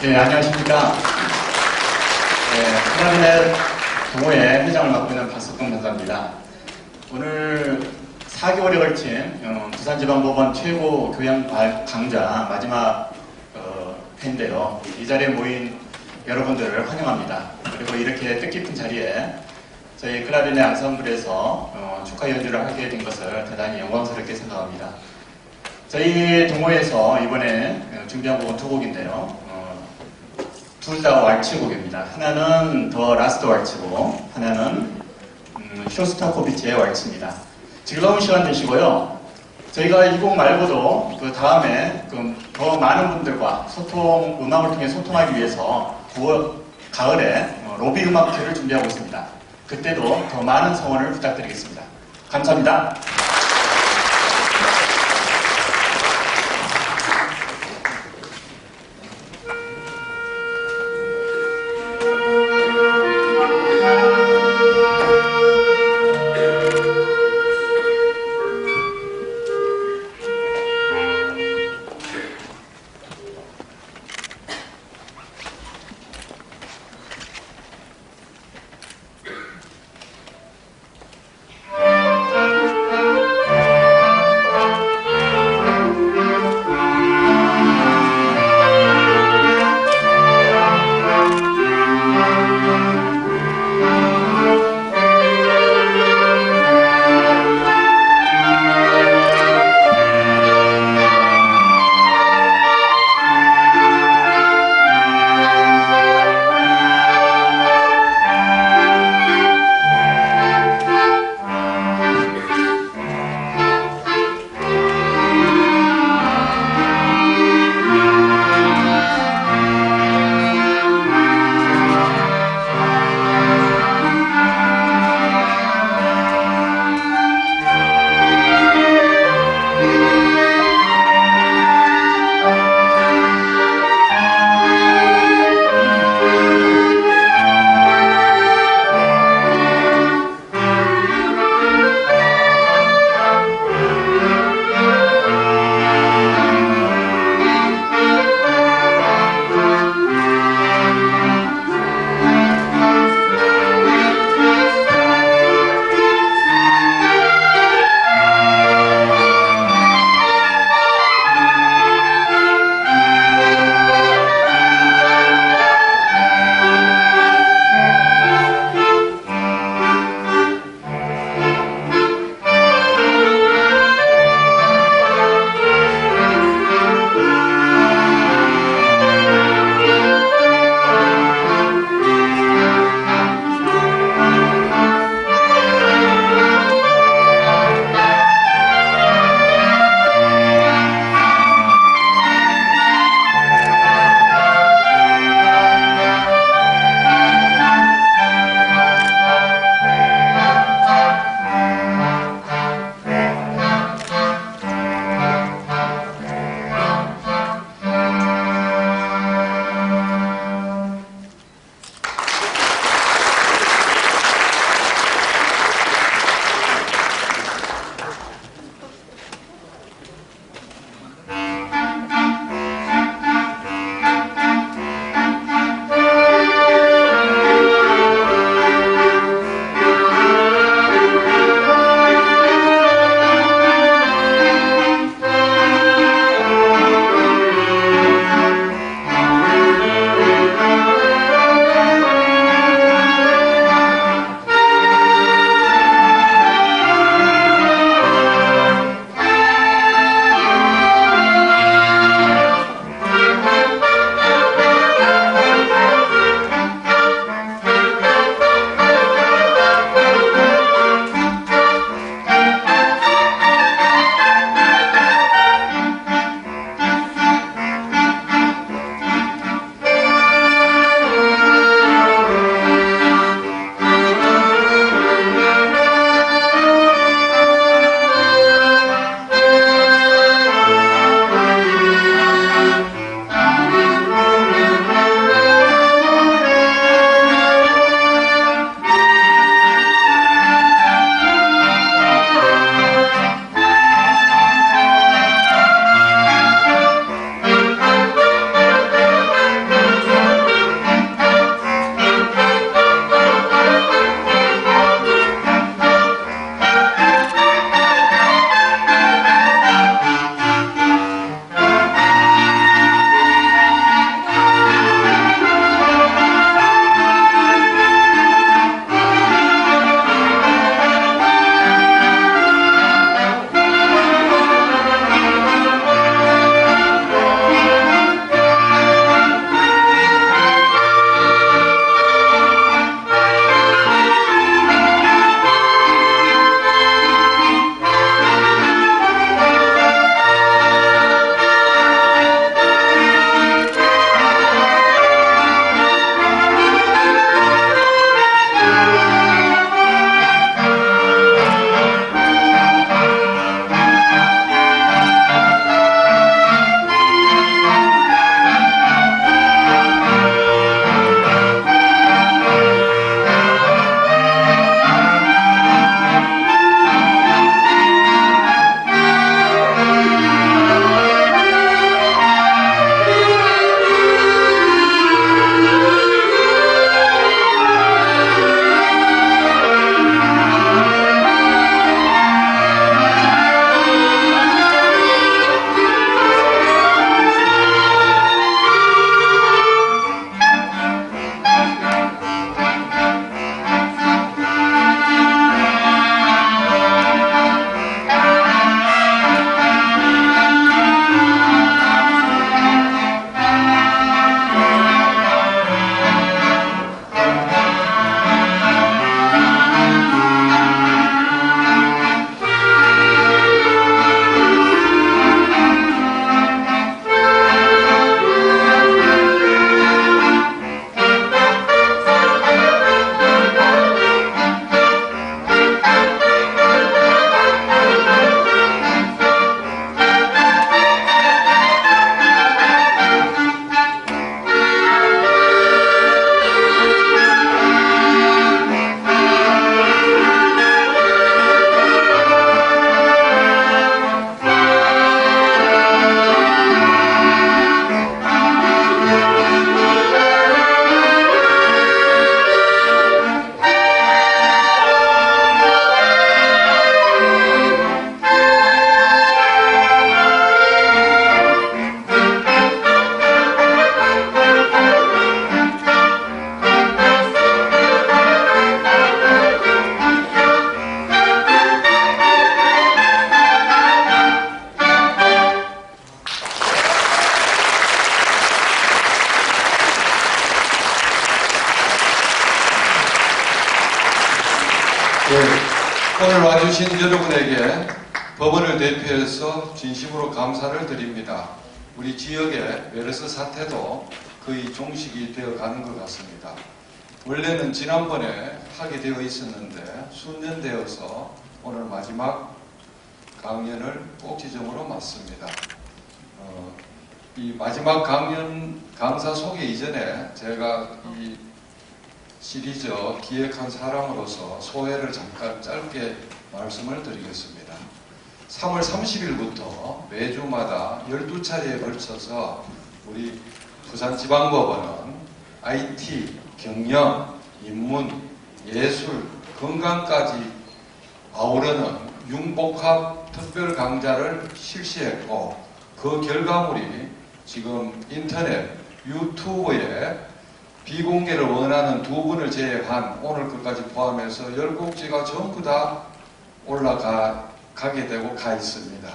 네, 안녕하십니까. 클라리넷 동호회 회장을 맡고 있는 박석동 강사입니다. 오늘 4개월에 걸친 부산지방법원 최고 교양 강좌 마지막 회인데요. 이 자리에 모인 여러분들을 환영합니다. 그리고 이렇게 뜻깊은 자리에 저희 클라리넷 앙상블에서 축하 연주를 하게 된 것을 대단히 영광스럽게 생각합니다. 저희 동호회에서 이번에 준비한 곡은 두 곡인데요. 둘 다 왈츠곡입니다. 하나는 더 라스트 왈츠고 하나는 쇼스타코비치의 왈츠입니다. 즐거운 시간 되시고요. 저희가 이 곡 말고도 그 다음에 더 많은 분들과 음악을 통해 소통하기 위해서 9월 가을에 로비 음악회를 준비하고 있습니다. 그때도 더 많은 성원을 부탁드리겠습니다. 감사합니다. 오늘 와주신 여러분에게 법원을 대표해서 진심으로 감사를 드립니다. 우리 지역의 메르스 사태도 거의 종식이 되어 가는 것 같습니다. 원래는 지난번에 하게 되어 있었는데 순년되어서 오늘 마지막 강연을 꼭지점으로 맞습니다. 이 마지막 강사 소개 이전에 제가 이 시리즈 기획한 사람으로서 소회를 잠깐 짧게 말씀을 드리겠습니다. 3월 30일부터 매주마다 12차례에 걸쳐서 우리 부산지방법원은 IT, 경영, 인문, 예술, 건강까지 아우르는 융복합 특별 강좌를 실시했고 그 결과물이 지금 인터넷, 유튜브에 비공개를 원하는 두 분을 제외한 오늘 것까지 포함해서 10곡지가 전부 다 올라가게 되고 가 있습니다.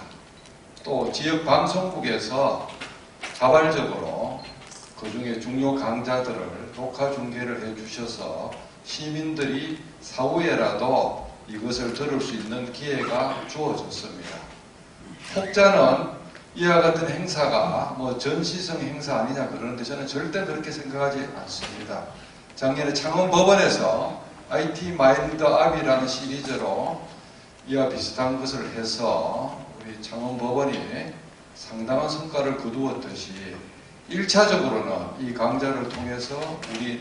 또 지역 방송국에서 자발적으로 그 중에 중요 강좌들을 녹화 중계를 해주셔서 시민들이 사후에라도 이것을 들을 수 있는 기회가 주어졌습니다. 혹자는 이와 같은 행사가 뭐 전시성 행사 아니냐 그러는데 저는 절대 그렇게 생각하지 않습니다. 작년에 창원법원에서 IT 마인드 업이라는 시리즈로 이와 비슷한 것을 해서 우리 창원법원이 상당한 성과를 거두었듯이 1차적으로는 이 강좌를 통해서 우리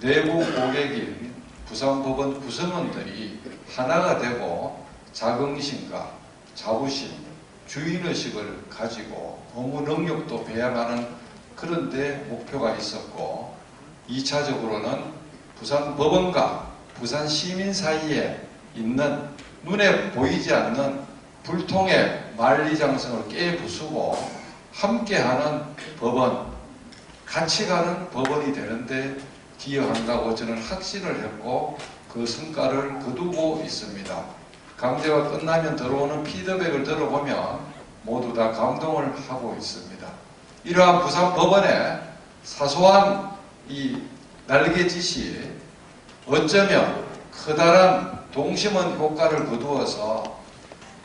내부 고객인 부산법원 구성원들이 하나가 되고 자긍심과 자부심, 주인의식을 가지고 업무 능력도 배양하는 그런 데 목표가 있었고 2차적으로는 부산 법원과 부산 시민 사이에 있는 눈에 보이지 않는 불통의 만리장성을 깨부수고 함께하는 법원, 같이 가는 법원이 되는데 기여한다고 저는 확신을 했고 그 성과를 거두고 있습니다. 강좌가 끝나면 들어오는 피드백을 들어보면 모두 다 감동을 하고 있습니다. 이러한 부산법원의 사소한 이 날개짓이 어쩌면 커다란 동심원 효과를 거두어서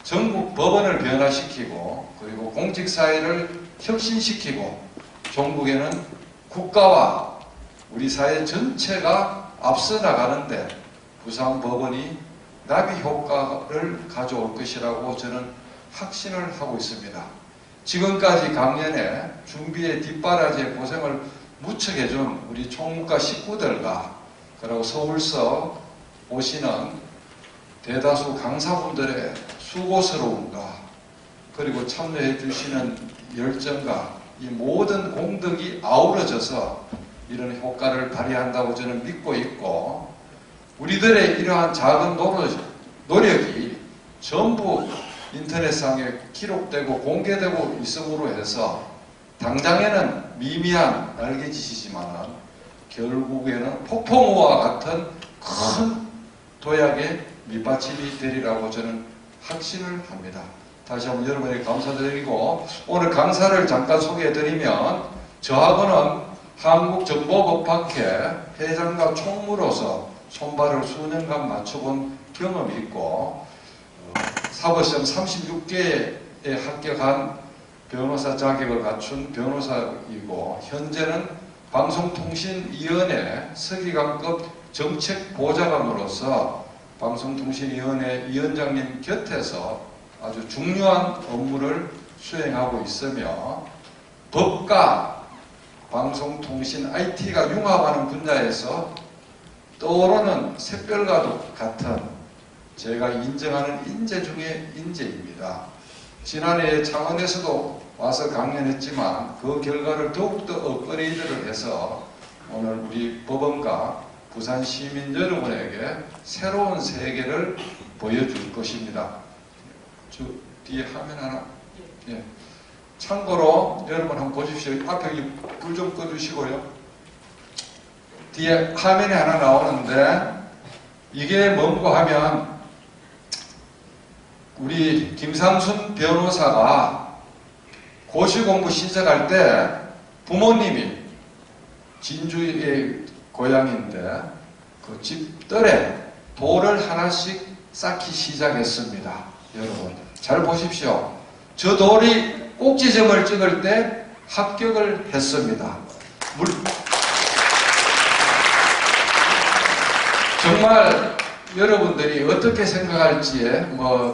전국 법원을 변화시키고 그리고 공직사회를 혁신시키고 종국에는 국가와 우리 사회 전체가 앞서 나가는데 부산법원이 나비 효과를 가져올 것이라고 저는 확신을 하고 있습니다. 지금까지 강연에 준비에 뒷바라지에 고생을 무척 해준 우리 총무과 식구들과 그리고 서울서 오시는 대다수 강사분들의 수고스러움과 그리고 참여해 주시는 열정과 이 모든 공덕이 아우러져서 이런 효과를 발휘한다고 저는 믿고 있고 우리들의 이러한 작은 노력이 전부 인터넷상에 기록되고 공개되고 있음으로 해서 당장에는 미미한 날개짓이지만 결국에는 폭풍우와 같은 큰 도약의 밑받침이 되리라고 저는 확신을 합니다. 다시 한번 여러분에게 감사드리고 오늘 강사를 잠깐 소개해드리면 저하고는 한국정보법학회 회장과 총무로서 손발을 수년간 맞춰본 경험이 있고 사법시험 36개에 합격한 변호사 자격을 갖춘 변호사이고 현재는 방송통신위원회 서기관급 정책보좌관으로서 방송통신위원회 위원장님 곁에서 아주 중요한 업무를 수행하고 있으며 법과 방송통신 IT가 융합하는 분야에서 떠오르는 샛별과도 같은 제가 인정하는 인재 중에 인재입니다. 지난해 창원에서도 와서 강연했지만 그 결과를 더욱더 업그레이드를 해서 오늘 우리 법원과 부산 시민 여러분에게 새로운 세계를 보여줄 것입니다. 저 뒤에 화면 하나. 예. 참고로 여러분 한번 보십시오. 앞에 불 좀 꺼주시고요. 뒤에 화면이 하나 나오는데 이게 뭔고 하면 우리 김상순 변호사가 고시공부 신청할 때 부모님이 진주의 고향인데 그 집들에 돌을 하나씩 쌓기 시작했습니다. 여러분 잘 보십시오. 저 돌이 꼭지점을 찍을 때 합격을 했습니다. 정말 여러분들이 어떻게 생각할지에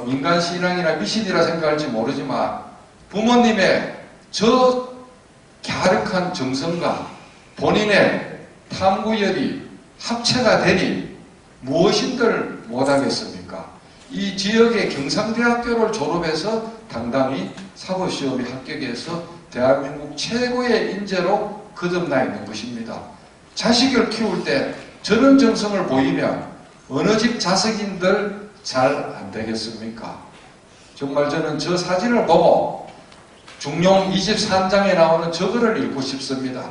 민간 신앙이나 미신이라 생각할지 모르지만 부모님의 저 갸륵한 정성과 본인의 탐구열이 합체가 되니 무엇인들 못하겠습니까? 이 지역의 경상대학교를 졸업해서 당당히 사법시험에 합격해서 대한민국 최고의 인재로 거듭나 있는 것입니다. 자식을 키울 때 저런 정성을 보이면 어느 집 자석인들 잘 안 되겠습니까? 정말 저는 저 사진을 보고 중용 23장에 나오는 저거를 읽고 싶습니다.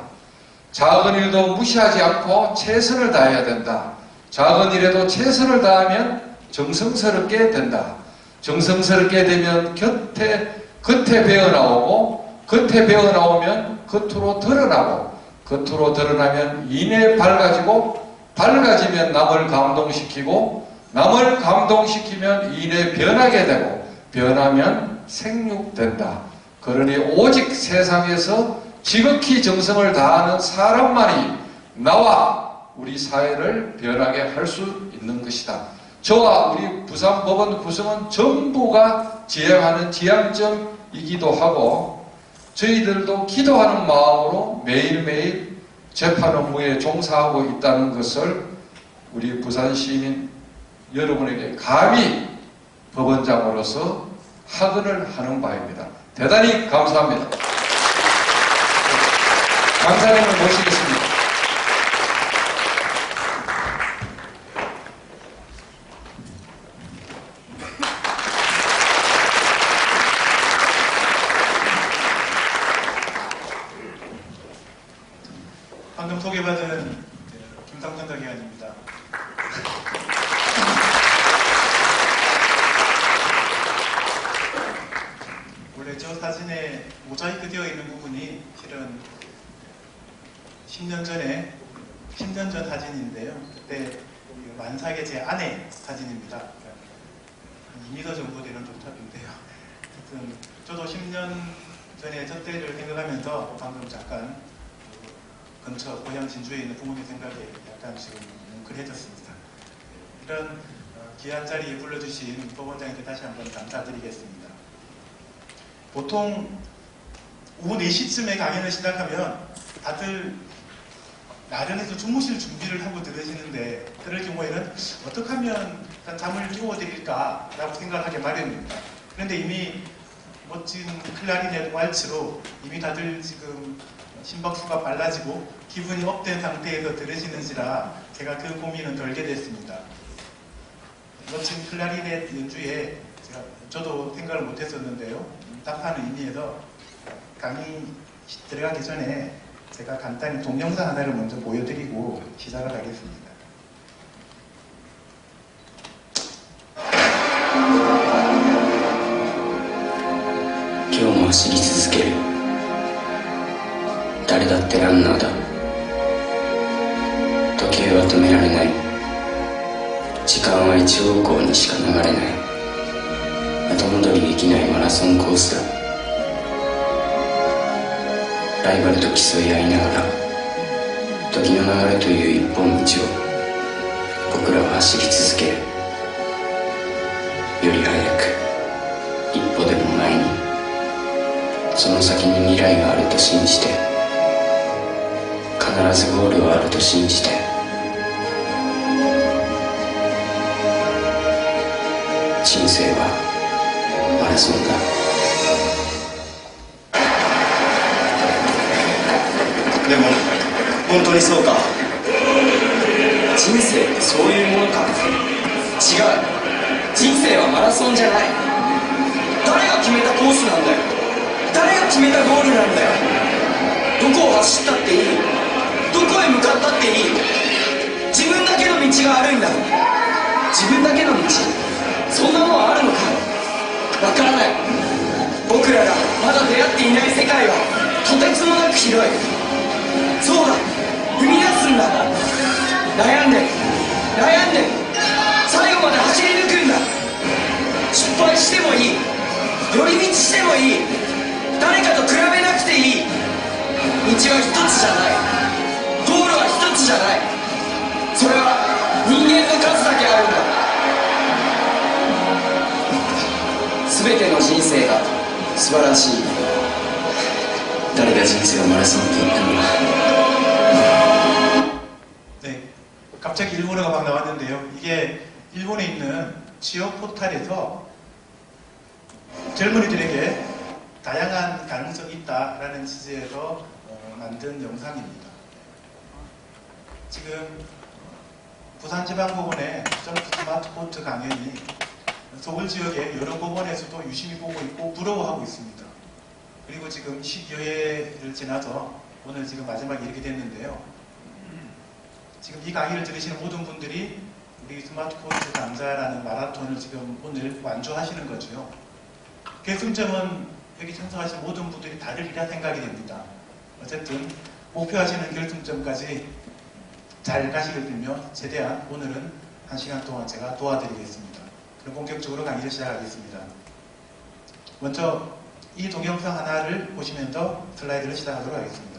작은 일도 무시하지 않고 최선을 다해야 된다. 작은 일에도 최선을 다하면 정성스럽게 된다. 정성스럽게 되면 겉에 배어나오고 겉에 배어나오면 겉으로 드러나고 겉으로 드러나면 이내 밝아지고 밝아지면 남을 감동시키고 남을 감동시키면 이내 변하게 되고 변하면 생육된다. 그러니 오직 세상에서 지극히 정성을 다하는 사람만이 나와 우리 사회를 변하게 할 수 있는 것이다. 저와 우리 부산법원 구성원 전부가 지향하는 지향점이기도 하고 저희들도 기도하는 마음으로 매일매일 재판 업무에 종사하고 있다는 것을 우리 부산시민 여러분에게 감히 법원장으로서 하근을 하는 바입니다. 대단히 감사합니다. 강사님을 모시겠습니다. 방금 소개받은 김상천 대의원입니다. 원래 저 사진에 모자이크 되어 있는 부분이 실은 10년 전 사진인데요. 그때 만삭의 제 아내 사진입니다. 한 2m 정도 되는 조탑인데요. 하여튼 저도 10년 전에 저 때를 생각하면서 방금 잠깐 근처 고향 진주에 있는 부모님 생각에 약간 지금 뭉클해졌습니다. 이런 귀한 자리에 불러주신 법원장님께 다시 한번 감사드리겠습니다. 보통 오후 4시쯤에 강연을 시작하면 다들 나른해서 주무실 준비를 하고 들으시는데 그럴 경우에는 어떻게 하면 잠을 깨워드릴까라고 생각하게 마련입니다. 그런데 이미 멋진 클라리넷 왈츠로 이미 다들 지금 심박수가 빨라지고 기분이 업된 상태에서 들으시는지라 제가 그 고민은 덜게 됐습니다. 멋진 클라리넷 연주에 저도 생각을 못했었는데요. 답하는 의미에서 강의 들어가기 전에 제가 간단히 동영상 하나를 먼저 보여드리고 시작을 하겠습니다. 今日も走り続ける。誰だってランナーだ。時計は止められない。時間は一方向にしか流れない。後戻りできないマラソンコースだ。ライバルと競い合いながら時の流れという一本道を僕らは走り続ける。より早く一歩でも前に、その先に未来があると信じて、必ずゴールはあると信じて。人生はマラソンだ。でも本当にそうか。人生ってそういうものか。違う。人生はマラソンじゃない。誰が決めたコースなんだよ。誰が決めたゴールなんだよ。どこを走ったっていい。どこへ向かったっていい。自分だけの道があるんだ。自分だけの道、そんなもんあるのか。わからない。僕らがまだ出会っていない世界はとてつもなく広い。そうだ、踏み出すんだ。悩んで悩んで最後まで走り抜くんだ。失敗してもいい、寄り道してもいい、誰かと比べなくていい。道は一つじゃない、ゴールは一つじゃない。それは人間の数だけあるんだ。全ての人生が素晴らしい。誰が人生をマラソンって言ったんだ。 네, 갑자기 일본어가 막 나왔는데요. 이게 일본에 있는 취업 포탈에서 젊은이들에게 다양한 가능성이 있다라는 취지에서 만든 영상입니다. 지금 부산지방법원의 점프 스마트포트 강연이 서울 지역의 여러 법원에서도 유심히 보고 있고 부러워하고 있습니다. 그리고 지금 10여회를 지나서 오늘 지금 마지막에 이렇게 됐는데요. 지금 이 강의를 들으시는 모든 분들이 우리 스마트포트 강좌라는 마라톤을 지금 오늘 완주하시는 거죠. 결승점은 여기 참석하신 모든 분들이 다르리라 생각이 됩니다. 어쨌든 목표하시는 결승점까지 잘 가시길 빌며 최대한 오늘은 1시간 동안 제가 도와드리겠습니다. 그럼 본격적으로 강의를 시작하겠습니다. 먼저 이 동영상 하나를 보시면서 슬라이드를 시작하도록 하겠습니다.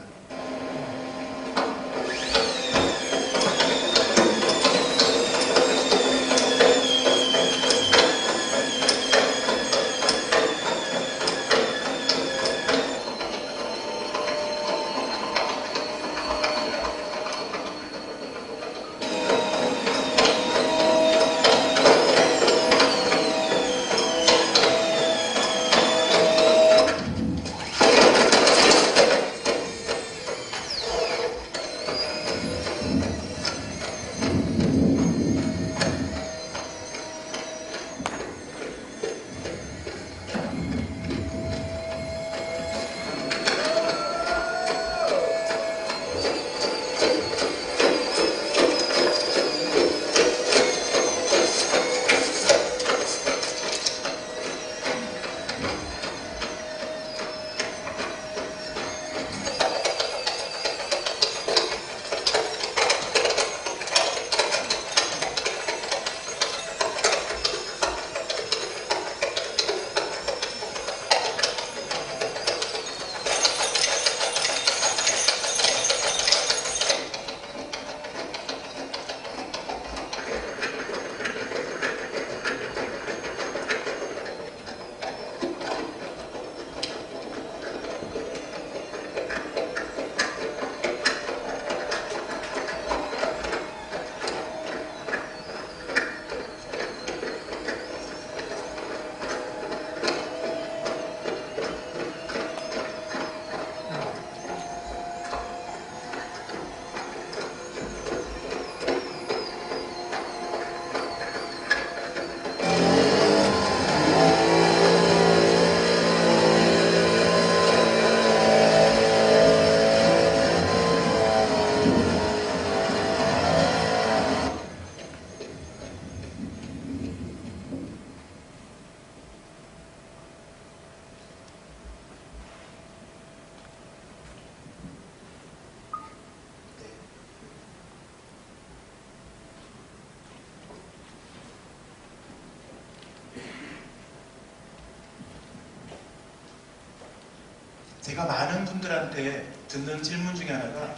제가 많은 분들한테 듣는 질문 중에 하나가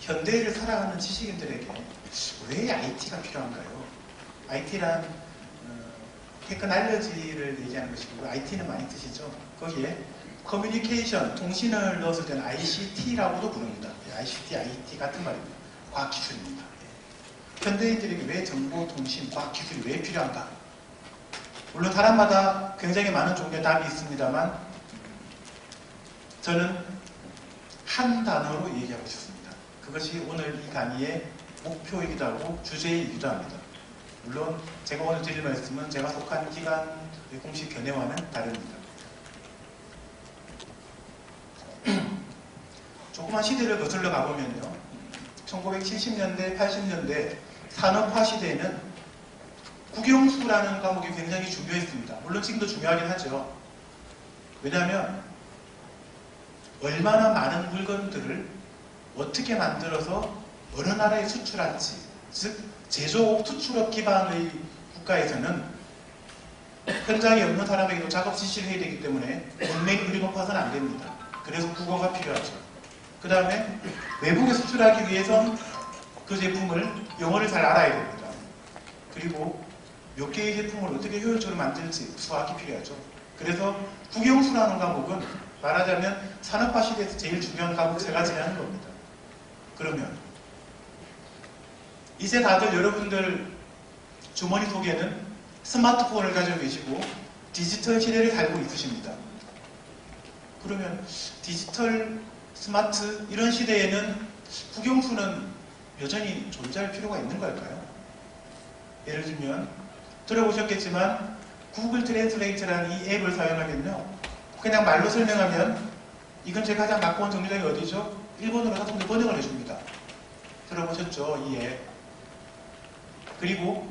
현대를 살아가는 지식인들에게 왜 IT가 필요한가요? IT란 테크놀로지를 얘기하는 것이고 IT는 많이 쓰시죠? 거기에 커뮤니케이션, 통신을 넣었을 때는 ICT라고도 부릅니다. ICT, IT 같은 말입니다. 과학기술입니다. 현대인들에게 왜 정보, 통신, 과학기술이 왜 필요한가? 물론 사람마다 굉장히 많은 종류의 답이 있습니다만 저는 한 단어로 얘기하고 싶습니다. 그것이 오늘 이 강의의 목표이기도 하고 주제이기도 합니다. 물론 제가 오늘 드릴 말씀은 제가 속한 기관의 공식 견해와는 다릅니다. 조그만 시대를 거슬러 가보면요. 1970년대, 80년대 산업화 시대에는 국영수라는 과목이 굉장히 중요했습니다. 물론 지금도 중요하긴 하죠. 왜냐하면 얼마나 많은 물건들을 어떻게 만들어서 어느 나라에 수출할지, 즉 제조업 수출업 기반의 국가에서는 현장에 없는 사람에게도 작업 지시를 해야 되기 때문에 문맹 그리 높아서는 안 됩니다. 그래서 국어가 필요하죠. 그 다음에 외국에 수출하기 위해선 그 제품을 영어를 잘 알아야 됩니다. 그리고 몇 개의 제품을 어떻게 효율적으로 만들지 수학이 필요하죠. 그래서 국영수라는 과목은 말하자면 산업화 시대에서 제일 중요한 과목 세 가지라는 겁니다. 그러면 이제 다들 여러분들 주머니 속에는 스마트폰을 가지고 계시고 디지털 시대를 살고 있으십니다. 그러면 디지털, 스마트 이런 시대에는 국영수는 여전히 존재할 필요가 있는 걸까요? 예를 들면 들어보셨겠지만 구글 트랜슬레이트라는 이 앱을 사용하면요, 그냥 말로 설명하면 이건 제가 가장 가까운 정류장이 어디죠? 일본어로 자동으로 번역을 해줍니다. 들어보셨죠? 이 앱. 그리고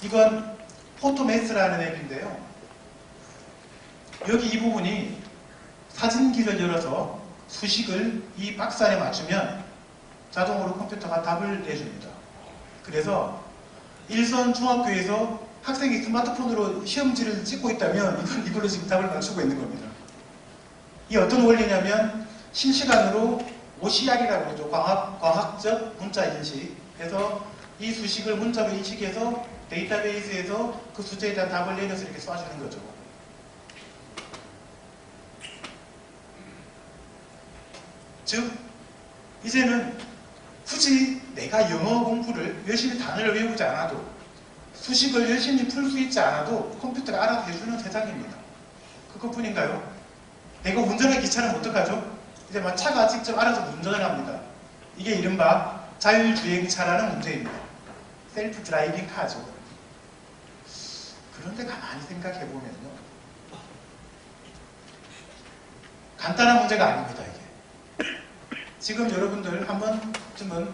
이건 포토메스라는 앱인데요. 여기 이 부분이 사진기를 열어서 수식을 이 박스 안에 맞추면 자동으로 컴퓨터가 답을 내줍니다. 그래서 일선 중학교에서 학생이 스마트폰으로 시험지를 찍고 있다면 이걸로 지금 답을 맞추고 있는 겁니다. 이 어떤 원리냐면 실시간으로 OCR이라고 하죠. 광학적 문자 인식. 그래서 이 수식을 문자로 인식해서 데이터베이스에서 그 숫자에 대한 답을 내려서 이렇게 쏴주는 거죠. 즉 이제는 굳이 내가 영어 공부를 열심히 단어를 외우지 않아도 수식을 열심히 풀 수 있지 않아도 컴퓨터가 알아서 해주는 세상입니다. 그것뿐인가요? 내가 운전하기 귀찮으면 어떡하죠? 이제 막 차가 직접 알아서 운전을 합니다. 이게 이른바 자율주행차라는 문제입니다. 셀프 드라이빙 카죠. 그런데 가만히 생각해보면요, 간단한 문제가 아닙니다. 이게 지금 여러분들 한 번쯤은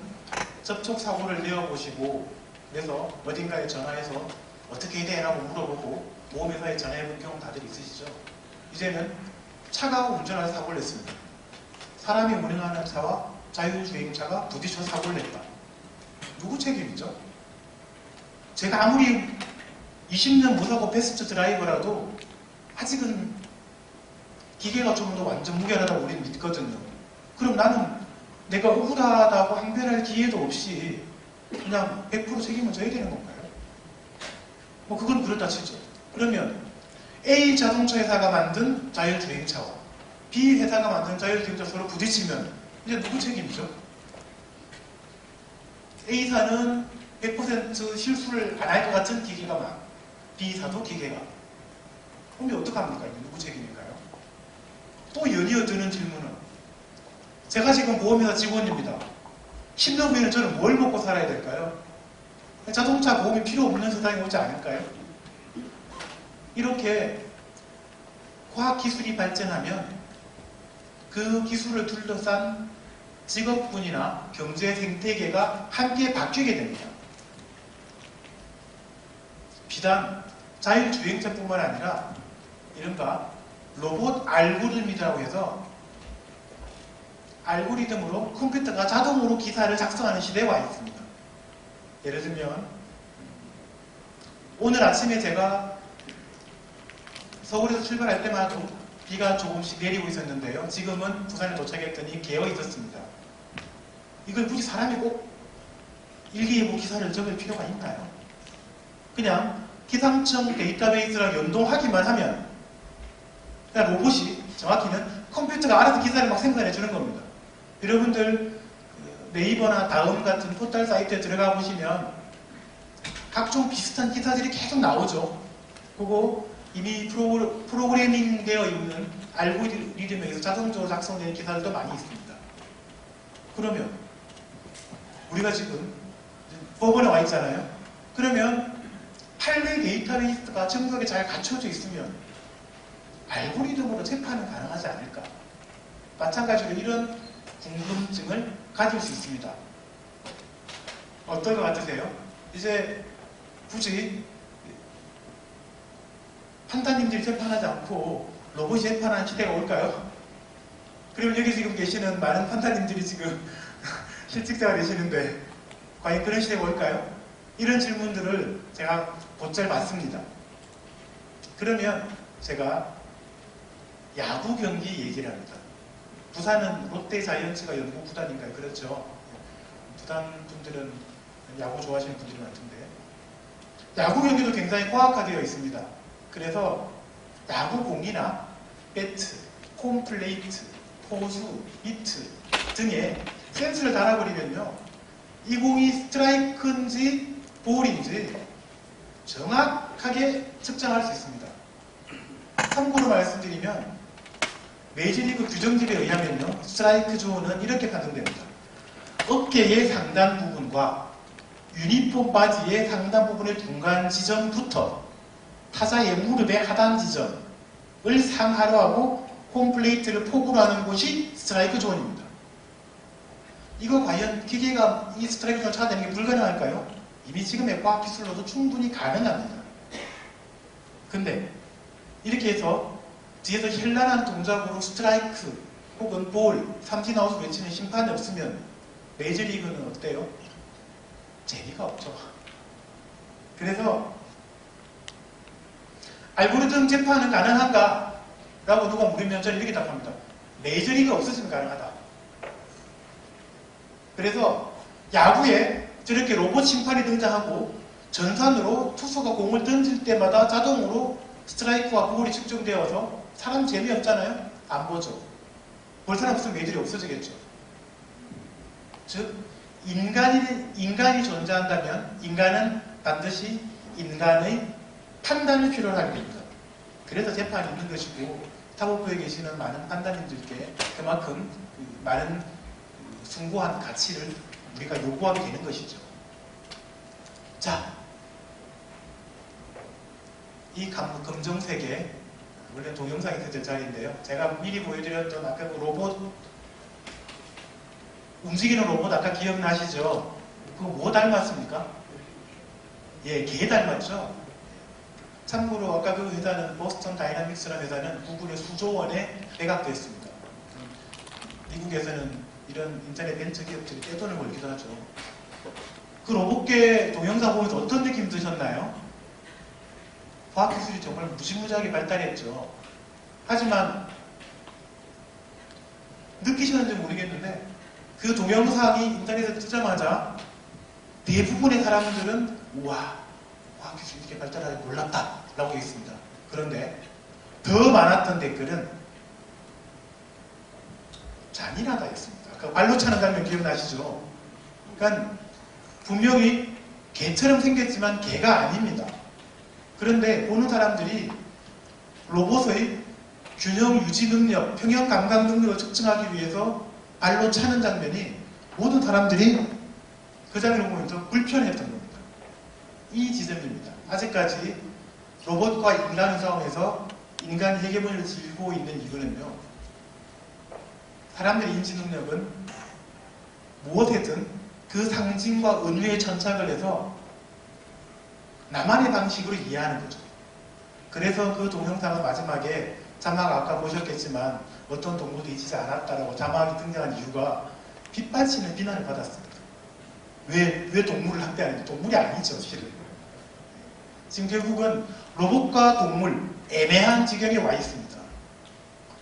접촉사고를 내어보시고 그래서 어딘가에 전화해서 어떻게 해야 되냐고 물어보고 보험회사에 전화해본 경우 다들 있으시죠? 이제는 차가 운전하는 사고를 냈습니다. 사람이 운행하는 차와 자율주행차가 부딪혀 사고를 냈다. 누구 책임이죠? 제가 아무리 20년 무사고 베스트 드라이버라도 아직은 기계가 좀 더 완전 무결하다고 우리는 믿거든요. 그럼 나는 내가 억울하다고 항변할 기회도 없이 그냥 100% 책임을 져야 되는 건가요? 뭐 그건 그렇다 치죠. 그러면 A 자동차 회사가 만든 자율주행차와 B 회사가 만든 자율주행차 서로 부딪히면 이제 누구 책임이죠? A사는 100% 실수를 안 할 것 같은 기계가 많아. B사도 기계가. 그럼 어떡합니까? 이게 누구 책임인가요? 또 연이어 드는 질문은 제가 지금 보험회사 직원입니다. 10년 후에는 저는 뭘 먹고 살아야 될까요? 자동차 보험이 필요 없는 세상이 오지 않을까요? 이렇게 과학기술이 발전하면 그 기술을 둘러싼 직업군이나 경제 생태계가 함께 바뀌게 됩니다. 비단 자율주행차뿐만 아니라 이른바 로봇 알고리즘이라고 해서 알고리즘으로 컴퓨터가 자동으로 기사를 작성하는 시대에 와 있습니다. 예를 들면 오늘 아침에 제가 서울에서 출발할 때마다 비가 조금씩 내리고 있었는데요. 지금은 부산에 도착했더니 개어 있었습니다. 이걸 굳이 사람이 꼭 일기예보 기사를 적을 필요가 있나요? 그냥 기상청 데이터베이스랑 연동하기만 하면 그냥 로봇이, 정확히는 컴퓨터가 알아서 기사를 막 생산해 주는 겁니다. 여러분들 네이버나 다음 같은 포털 사이트에 들어가 보시면 각종 비슷한 기사들이 계속 나오죠. 그거 이미 프로그래밍 되어 있는 알고리즘에서 자동적으로 작성되는 기사들도 많이 있습니다. 그러면 우리가 지금 법원에 와 있잖아요. 그러면 판례 데이터베이스가 정석에 잘 갖춰져 있으면 알고리즘으로 재판은 가능하지 않을까? 마찬가지로 이런 궁금증을 가질 수 있습니다. 어떨 것 같으세요? 이제 굳이 판사님들이 재판하지 않고 로봇이 재판하는 시대가 올까요? 그리고 여기 지금 계시는 많은 판사님들이 지금 실직자가 되시는데 과연 그런 시대가 올까요? 이런 질문들을 제가 곧잘 받습니다. 그러면 제가 야구 경기 얘기를 합니다. 부산은 롯데 자이언츠가 연고 구단인가요? 그렇죠. 부산 분들은 야구 좋아하시는 분들이 많던데 야구 경기도 굉장히 호학화되어 있습니다. 그래서 야구공이나 배트, 홈플레이트, 포수, 히트 등에 센스를 달아버리면요, 이 공이 스트라이크인지 볼인지 정확하게 측정할 수 있습니다. 참고로 말씀드리면 메이저리그 규정집에 의하면요, 스트라이크 존은 이렇게 판정됩니다. 어깨의 상단 부분과 유니폼 바지의 상단 부분의 중간 지점부터 타자의 무릎의 하단 지점을 상하로 하고 홈플레이트를 폭으로 하는 곳이 스트라이크 존입니다. 이거 과연 기계가 이 스트라이크 존을 찾아내는 게 불가능할까요? 이미 지금의 과학기술로도 충분히 가능합니다. 근데 이렇게 해서 뒤에서 현란한 동작으로 스트라이크 혹은 볼, 삼진 아웃을 외치는 심판이 없으면 메이저리그는 어때요? 재미가 없죠. 그래서 알고리즘 재판은 가능한가? 라고 누가 물으면 저는 이렇게 답합니다. 메이저리그 없어지면 가능하다. 그래서 야구에 저렇게 로봇 심판이 등장하고 전산으로 투수가 공을 던질 때마다 자동으로 스트라이크와 볼이 측정되어서 사람 재미없잖아요? 안 보죠. 볼 사람 없으면 메이저리그 없어지겠죠. 즉 인간이 존재한다면 인간은 반드시 인간의 판단을 필요로 하게 됩니다. 그래서 재판이 있는 것이고 사법부에 계시는 많은 판단인들께 그만큼 많은 숭고한 가치를 우리가 요구하게 되는 것이죠. 자, 이 검정색의 원래 동영상이 있을 자리인데요. 제가 미리 보여드렸던 아까 그 로봇, 움직이는 로봇 아까 기억나시죠? 그거 뭐 닮았습니까? 예, 개 닮았죠? 참고로 아까 그 회사는 보스턴 다이나믹스라는 회사는 구글의 수조 원에 매각됐습니다. 미국에서는 이런 인터넷 벤처 기업들이 떼돈을 벌기도 하죠. 그 로봇계 동영상 보면서 어떤 느낌 드셨나요? 과학기술이 정말 무지무지하게 발달했죠. 하지만 느끼시는지 모르겠는데 그 동영상이 인터넷에 뜨자마자 대부분의 사람들은 우와, 과학기술이 이렇게 발달하지 몰랐다 라고 했습니다. 그런데 더 많았던 댓글은 잔인하다였습니다. 아까 발로 차는 장면 기억나시죠? 그러니까 분명히 개처럼 생겼지만 개가 아닙니다. 그런데 보는 사람들이 로봇의 균형 유지 능력, 평형 감각 능력을 측정하기 위해서 발로 차는 장면이 모든 사람들이 그 장면을 보면서 불편했던 겁니다. 이 지점입니다. 아직까지 로봇과 인간의 싸움에서 인간 헤게모니를 쥐고 있는 이유는요, 사람들의 인지 능력은 무엇이든 그 상징과 은유에 천착을 해서 나만의 방식으로 이해하는 거죠. 그래서 그 동영상은 마지막에 자막 아까 보셨겠지만 어떤 동물도 잊지 않았다라고 자막이 등장한 이유가 빗발치는 비난을 받았습니다. 왜 동물을 학대하는지. 동물이 아니죠, 실은. 지금 결국은 로봇과 동물 애매한 지경에 와 있습니다.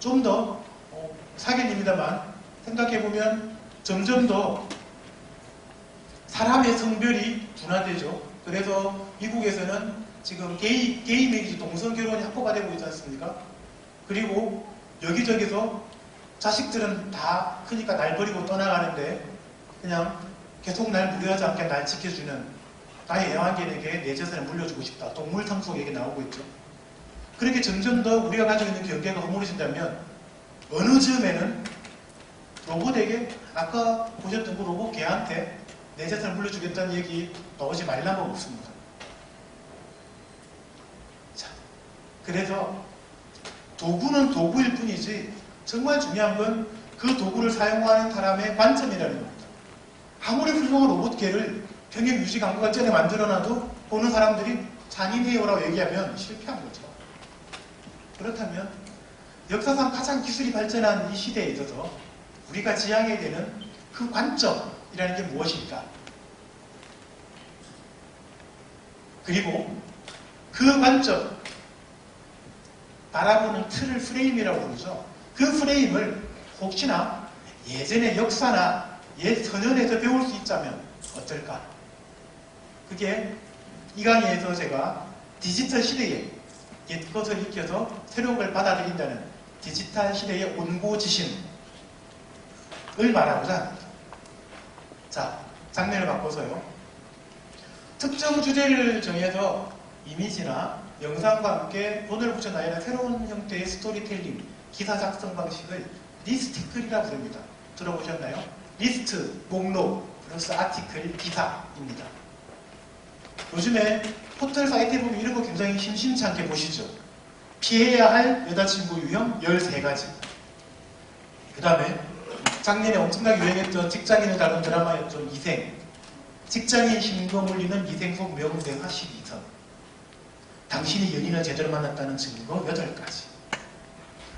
좀 더 사견입니다만 생각해보면 점점 더 사람의 성별이 둔화되죠. 그래서 미국에서는 지금 게이 매리지 동성 결혼이 합법화되고 있지 않습니까? 그리고 여기저기서 자식들은 다 크니까 날 버리고 떠나가는데 그냥 계속 날 무료하지 않게 날 지켜주는 나의 애완견에게 내 재산을 물려주고 싶다. 동물 상속 얘기 나오고 있죠. 그렇게 점점 더 우리가 가지고 있는 경계가 허물어진다면 어느 즈음에는 로봇에게 아까 보셨던 그 로봇 개한테 내 재산을 물려주겠다는 얘기 나오지 말란 법 없습니다. 자, 그래서 도구는 도구일 뿐이지 정말 중요한 건 그 도구를 사용하는 사람의 관점이라는 겁니다. 아무리 훌륭한 로봇계를 평행 유지 감각을 전에 만들어놔도 보는 사람들이 잔인해요라고 얘기하면 실패한 거죠. 그렇다면 역사상 가장 기술이 발전한 이 시대에 있어서 우리가 지향해야 되는 그 관점이라는 게 무엇일까? 그리고 그 관점, 바라보는 틀을 프레임이라고 부르죠. 그 프레임을 혹시나 예전의 역사나 옛 서년에서 배울 수 있다면 어떨까? 그게 이 강의에서 제가 디지털 시대에 옛 것을 익혀서 새로운 걸 받아들인다는 디지털 시대의 온고지심을 말하고자 합니다. 자, 장면을 바꿔서요. 특정 주제를 정해서 이미지나 영상과 함께 돈을 붙여 나열한 새로운 형태의 스토리텔링, 기사 작성 방식을 리스티클이라고 부릅니다. 들어보셨나요? 리스트, 목록, 플러스 아티클, 기사입니다. 요즘에 포털 사이트에 보면 이런 거 굉장히 심심치 않게 보시죠. 피해야 할 여자친구 유형 13가지. 그 다음에 작년에 엄청나게 유행했던 직장인을 다룬 드라마였던 이생. 직장인 신고 물리는 이생 속 명대화 12선. 당신이 연인을 제대로 만났다는 증거 8가지.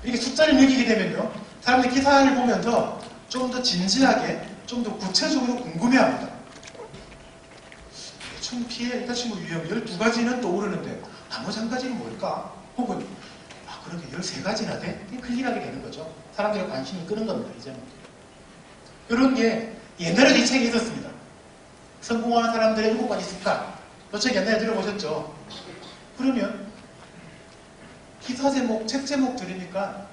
이렇게 숫자를 매기게 되면요, 사람들이 기사를 보면서 좀 더 진지하게, 좀 더 구체적으로 궁금해합니다. 대충 피해 여자친구 유형 12가지는 떠오르는데 나머지 한 가지는 뭘까? 혹은 그런 게 13가지나 돼? 클릭하게 되는 거죠. 사람들의 관심이 끄는 겁니다. 이제는. 이런 게 옛날에도 이 책이 있었습니다. 성공하는 사람들의 7가지 습관. 이 책 옛날에 들어보셨죠? 그러면 기사 제목, 책 제목 들으니까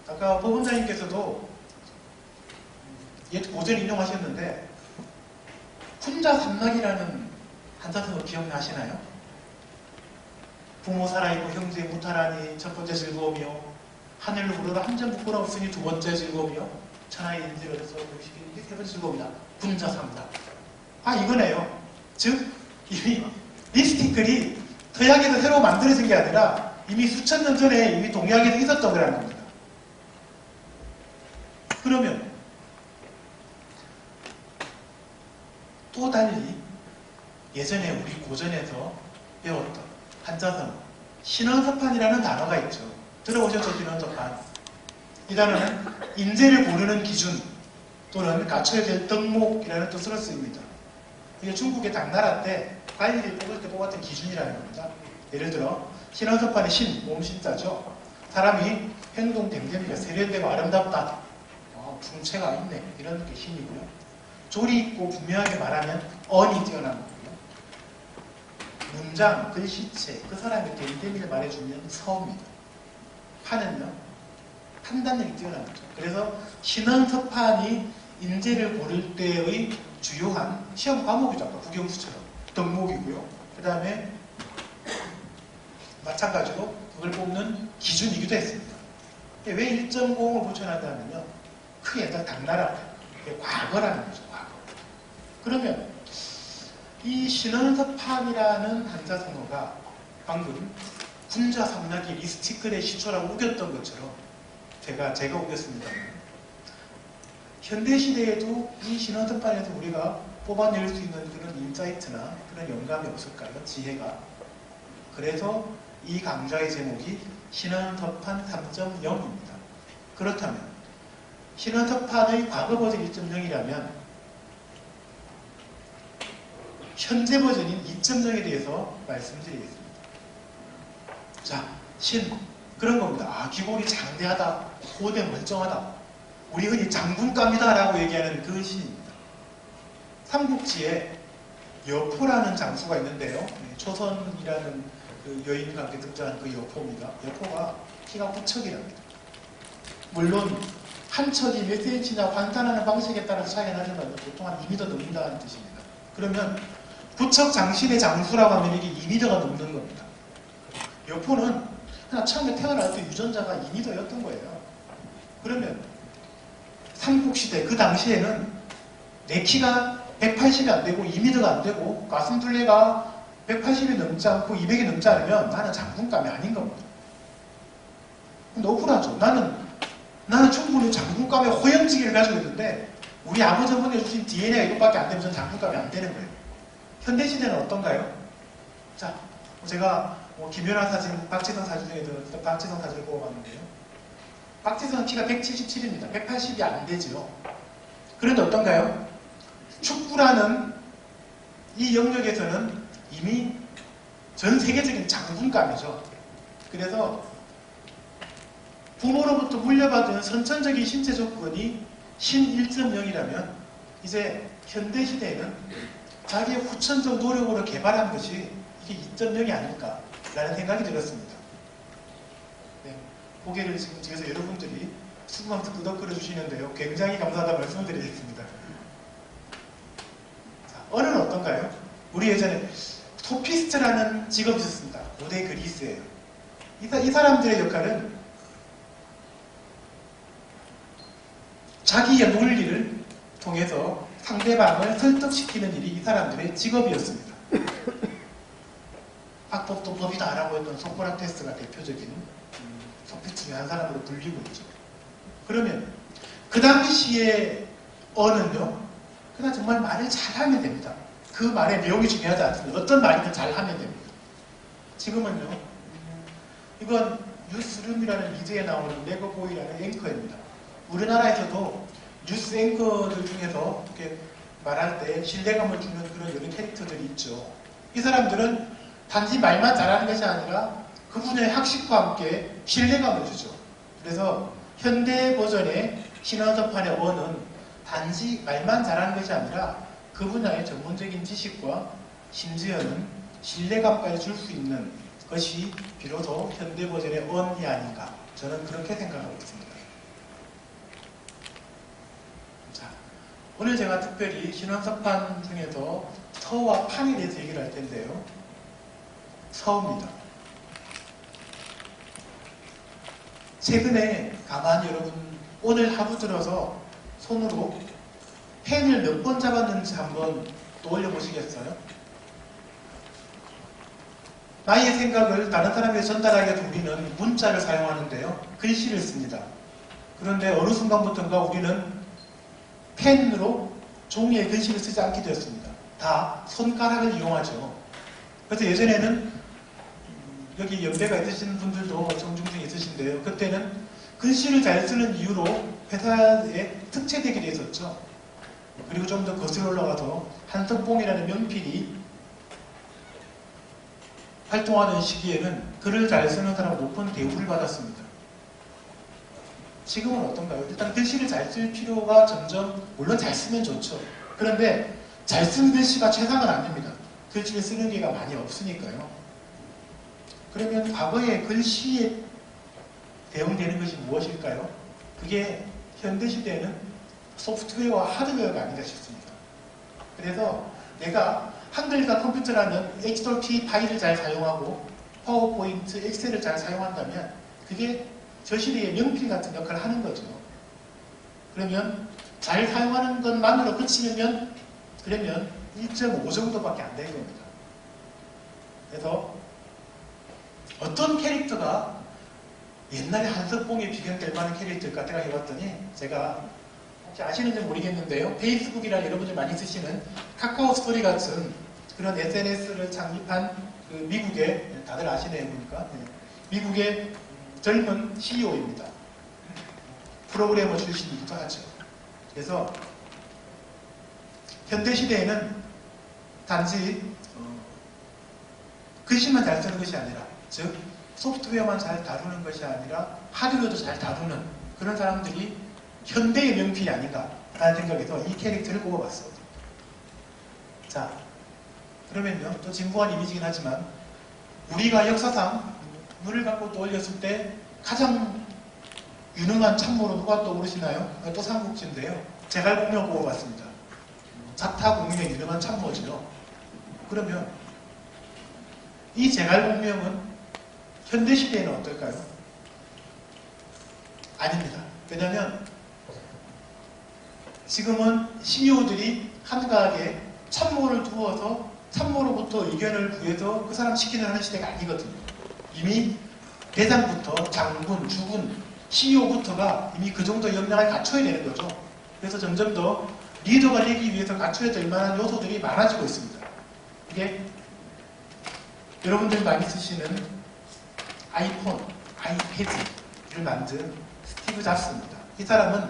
아까 보훈자님께서도 옛 고전 인용하셨는데 훈자 삼락이라는 한자성어 기억나시나요? 부모 살아있고 형제 무탈하니 첫 번째 즐거움이요, 하늘로 부르라 한 점 부끄러웠으니 두 번째 즐거움이요, 천하의 인지를 해서 보시기 세 번째 즐거움이다. 군자 삼락. 이거네요. 즉 이미 리스티클이 서양에서 새로 만들어진 게 아니라 이미 수천 년 전에 이미 동양에서 있었던 거라는 겁니다. 그러면 또 달리 예전에 우리 고전에서 배웠던 한자성어 신원서판이라는 단어가 있죠. 들어보셨죠? 신원서판. 이 단어는 인재를 고르는 기준 또는 갖춰야 될 덕목이라는 뜻으로 쓰입니다. 이게 중국의 당나라 때 관리를 뽑을 때 뽑았던 기준이라는 겁니다. 예를 들어 신원서판의 신, 몸신자죠. 사람이 행동 댐댐이가 세련되고 아름답다, 풍채가 있네, 이런 게 신이고요. 조리 있고 분명하게 말하면 언이 뛰어난 거고요. 문장, 글씨체, 그 사람의 댐댐이를 말해주면 서입니다. 판은요, 판단력이 뛰어난 거죠. 그래서 신원서판이 인재를 고를 때의 주요한 시험 과목이죠. 아까 국영수처럼 덕목이고요. 그 다음에 마찬가지로 그걸 뽑는 기준이기도 했습니다. 왜 1.0을 붙여놨다면요, 크게 일단 당나라 때 과거라는 거죠. 과거. 그러면 이 신원서판이라는 한자성어가 방금 군자 삼락이 리스티클의 시초라고 우겼던 것처럼 제가 우겼습니다. 현대시대에도 이 신원서판에서 우리가 뽑아낼 수 있는 그런 인사이트나 그런 영감이 없을까요? 지혜가. 그래서 이 강좌의 제목이 신원서판 3.0입니다. 그렇다면 신원서판의 과거 버전 1.0이라면 현재 버전인 2.0에 대해서 말씀드리겠습니다. 자, 신, 그런 겁니다. 기골이 장대하다, 고대 멀쩡하다, 우리 흔히 장군감이다 라고 얘기하는 그 신입니다. 삼국지에 여포라는 장수가 있는데요, 초선이라는 그 여인과 함께 등장하는 그 여포입니다. 여포가 키가 9척이랍니다. 물론 한 척이 몇 cm나 환산하는 방식에 따라서 차이가 나지만 보통 한 2m 넘는다는 뜻입니다. 그러면 9척 장신의 장수라고 하면 이게 2m가 넘는 겁니다. 여포는 그냥 처음에 태어날 때 유전자가 2m였던 거예요. 그러면 삼국시대 그 당시에는 내 키가 180이 안 되고 2m가 안 되고 가슴 둘레가 180이 넘지 않고 200이 넘지 않으면 나는 장군감이 아닌 겁니다. 근데 억울하죠. 나는 충분히 장군감의 호연지기를 가지고 있는데 우리 아버지 어머니가 주신 DNA가 이것밖에 안 되면 저는 장군감이 안 되는 거예요. 현대시대는 어떤가요? 자, 제가 김연아 사진, 박지성 사진 중에서 박지성 사진을 뽑아봤는데요. 박지성은 키가 177입니다. 180이 안 되죠. 그런데 어떤가요? 축구라는 이 영역에서는 이미 전 세계적인 장군감이죠. 그래서 부모로부터 물려받은 선천적인 신체 조건이 신 1.0이라면 이제 현대 시대에는 자기의 후천적 노력으로 개발한 것이 이게 2.0이 아닐까라는 생각이 들었습니다. 네, 고개를 지금 뒤에서 여러분들이 수고하면서 끄덕거려 주시는데요. 굉장히 감사하다는 말씀을 드리겠습니다. 자, 언어는 어떤가요? 우리 예전에 소피스트라는 직업이 있었습니다. 고대 그리스예요. 이 사람들의 역할은 자기의 논리를 통해서 상대방을 설득시키는 일이 이 사람들의 직업이었습니다. 악법도 법이다라고 했던 소크라테스가 대표적인 소피스트 중에 한 사람으로 불리고 있죠. 그러면 그 당시의 언어는요, 그냥 정말 말을 잘하면 됩니다. 그 말의 내용이 중요하지 않습니다. 어떤 말이든 잘하면 됩니다. 지금은요, 이건 뉴스룸이라는 미드에 나오는 네거보이라는 앵커입니다. 우리나라에서도 뉴스 앵커들 중에서 이렇게 말할 때 신뢰감을 주는 그런 여러 캐릭터들이 있죠. 이 사람들은 단지 말만 잘하는 것이 아니라 그분의 학식과 함께 신뢰감을 주죠. 그래서 현대 버전의 신화서판의 어는 단지 말만 잘하는 것이 아니라 그 분야의 전문적인 지식과 심지어는 신뢰감까지 줄 수 있는 것이 비로소 현대 버전의 언이 아닌가, 저는 그렇게 생각하고 있습니다. 자, 오늘 제가 특별히 신화서판 중에서 서와 판에 대해서 얘기를 할 텐데요. 서입니다. 최근에 가만히 여러분 오늘 하루 들어서 손으로 펜을 몇 번 잡았는지 한번 떠올려 보시겠어요? 나의 생각을 다른 사람에게 전달하기 위해서 우리는 문자를 사용하는데요. 글씨를 씁니다. 그런데 어느 순간부터인가 우리는 펜으로 종이에 글씨를 쓰지 않게 되었습니다. 다 손가락을 이용하죠. 그래서 예전에는 여기 연배가 있으신 분들도 정중 중에 있으신데요. 그때는 글씨를 잘 쓰는 이유로 회사에 특채되기도 했었죠. 그리고 좀 더 거슬러 올라가서 한석봉이라는 명필이 활동하는 시기에는 글을 잘 쓰는 사람은 높은 대우를 받았습니다. 지금은 어떤가요? 일단 글씨를 잘 쓸 필요가 점점, 물론 잘 쓰면 좋죠. 그런데 잘 쓴 글씨가 최상은 아닙니다. 글씨를 쓰는 게가 많이 없으니까요. 그러면 과거에 글씨에 대응되는 것이 무엇일까요? 그게 현대시대에는 소프트웨어와 하드웨어가 아닌가 싶습니다. 그래서 내가 한글과 컴퓨터라는 H2P 파일을 잘 사용하고 파워포인트, 엑셀을 잘 사용한다면 그게 저 시대의 명필 같은 역할을 하는 거죠. 그러면 잘 사용하는 것만으로 그치면 그러면 1.5 정도밖에 안 되는 겁니다. 그래서 어떤 캐릭터가 옛날에 한석봉에 비견될 만한 캐릭터일까 생각해봤더니 제가 혹시 아시는지 모르겠는데요. 페이스북이나 여러분들 많이 쓰시는 카카오 스토리 같은 그런 SNS를 창립한 그 미국의, 다들 아시네요 보니까, 미국의 젊은 CEO입니다. 프로그래머 출신이기도 하죠. 그래서 현대시대에는 단지 글씨만 잘 쓰는 것이 아니라, 즉 소프트웨어만 잘 다루는 것이 아니라 하드웨어도 잘 다루는 그런 사람들이 현대의 명필이 아닌가 라는 생각에서 이 캐릭터를 꼽아봤습니다. 자, 그러면요, 또 진부한 이미지긴 하지만 우리가 역사상 눈을 감고 떠올렸을 때 가장 유능한 참모로 누가 떠오르시나요? 또 삼국지인데요. 제갈공명 꼽아봤습니다. 자타공명의 유능한 참모죠. 그러면 이 제갈공명은 현대시대에는 어떨까요? 아닙니다. 왜냐하면 지금은 CEO들이 한가하게 참모를 두어서 참모로부터 의견을 구해서 그 사람 시키는 하는 시대가 아니거든요. 이미 대장부터 장군, 주군, CEO부터가 이미 그 정도 역량을 갖춰야 되는 거죠. 그래서 점점 더 리더가 되기 위해서 갖춰야 될 만한 요소들이 많아지고 있습니다. 이게 여러분들 많이 쓰시는 아이폰, 아이패드를 만든 스티브 잡스입니다. 이 사람은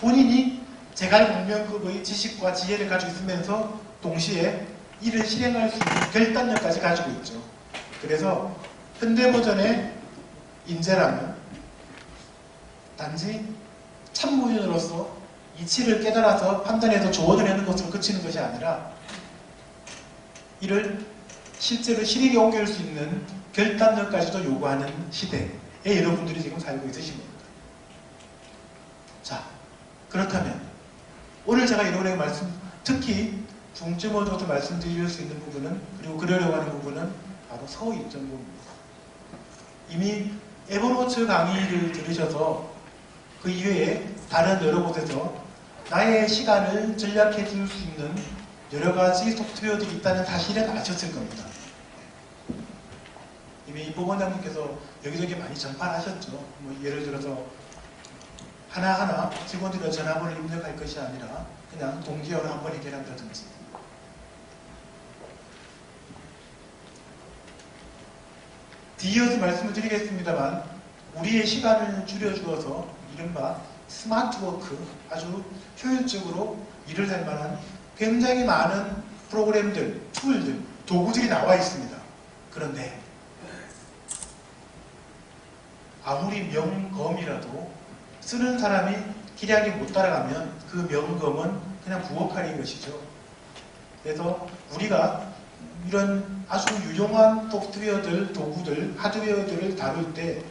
본인이 제갈공명급의 지식과 지혜를 가지고 있으면서 동시에 이를 실행할 수 있는 결단력까지 가지고 있죠. 그래서 현대 버전의 인재라면 단지 참고인으로서 이치를 깨달아서 판단해서 조언을 하는 것으로 그치는 것이 아니라 이를 실제로 실행에 옮길 수 있는 결단력까지도 요구하는 시대에 여러분들이 지금 살고 있으신 겁니다. 자, 그렇다면 오늘 제가 여러분에게 특히 중점을 둬서 말씀드릴 수 있는 부분은, 그리고 그러려고 하는 부분은 바로 서울 입점부입니다. 이미 에버노트 강의를 들으셔서 그 이외에 다른 여러 곳에서 나의 시간을 전략해 줄 수 있는 여러 가지 소프트웨어들이 있다는 사실은 아셨을 겁니다. 이미 이 부원장님께서 여기저기 많이 전파하셨죠. 뭐 예를 들어서 하나하나 직원들의 전화번호를 입력할 것이 아니라 그냥 동기화로 한번 해결한다든지, 뒤이어서 말씀을 드리겠습니다만 우리의 시간을 줄여주어서 이른바 스마트워크, 아주 효율적으로 일을 할 만한 굉장히 많은 프로그램들, 툴들, 도구들이 나와 있습니다. 그런데 아무리 명검이라도 쓰는 사람이 기량이 못 따라가면 그 명검은 그냥 부엌칼인 것이죠. 그래서 우리가 이런 아주 유용한 소프트웨어들, 도구들, 하드웨어들을 다룰 때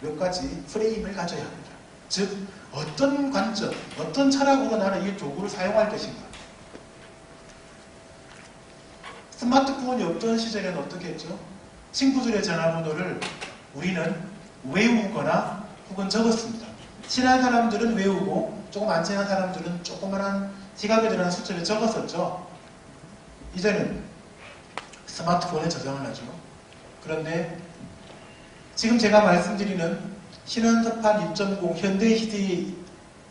몇 가지 프레임을 가져야 합니다. 즉, 어떤 관점, 어떤 철학으로 나는 이 도구를 사용할 것인가. 스마트폰이 없던 시절에는 어떻게 했죠? 친구들의 전화번호를 우리는 외우거나 혹은 적었습니다. 친한 사람들은 외우고 조금 안 친한 사람들은 조그만한 지갑에 들어간 숫자를 적었었죠. 이제는 스마트폰에 저장을 하죠. 그런데 지금 제가 말씀드리는 신원섭판 2.0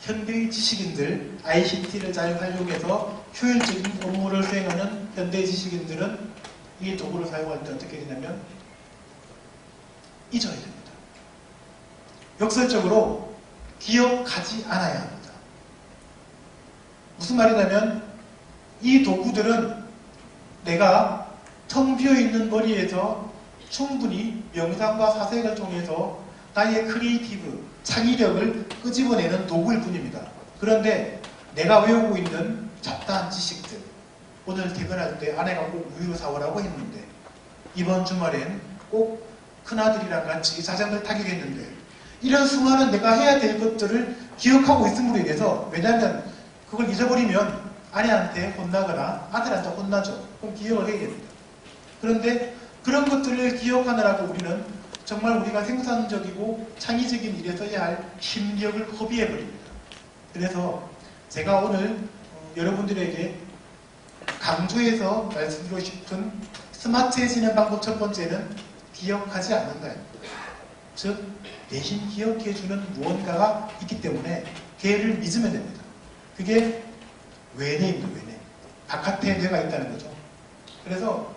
현대의 지식인들, ICT를 잘 활용해서 효율적인 업무를 수행하는 현대의 지식인들은 이 도구를 사용할 때 어떻게 되냐면 잊어야 됩니다. 역설적으로 기억하지 않아야 합니다. 무슨 말이냐면 이 도구들은 내가 텅 비어있는 머리에서 충분히 명상과 사색을 통해서 나의 크리에이티브, 창의력을 끄집어내는 도구일 뿐입니다. 그런데 내가 외우고 있는 잡다한 지식들, 오늘 퇴근할 때 아내가 꼭 우유를 사오라고 했는데 이번 주말엔 꼭 큰아들이랑 같이 자전거를 타기로 했는데, 이런 수많은 내가 해야 될 것들을 기억하고 있음으로 인해서, 왜냐하면 그걸 잊어버리면 아내한테 혼나거나 아들한테 혼나죠. 그럼 기억을 해야 됩니다. 그런데 그런 것들을 기억하느라고 우리는 정말 우리가 생산적이고 창의적인 일에 써야 할 힘력을 허비해버립니다. 그래서 제가 오늘 여러분들에게 강조해서 말씀드리고 싶은 스마트해지는 방법 첫 번째는 기억하지 않는다입니다. 즉, 대신 기억해주는 무언가가 있기 때문에 걔를 믿으면 됩니다. 그게 외뇌입니다. 외뇌. 바깥에 뇌가 있다는 거죠. 그래서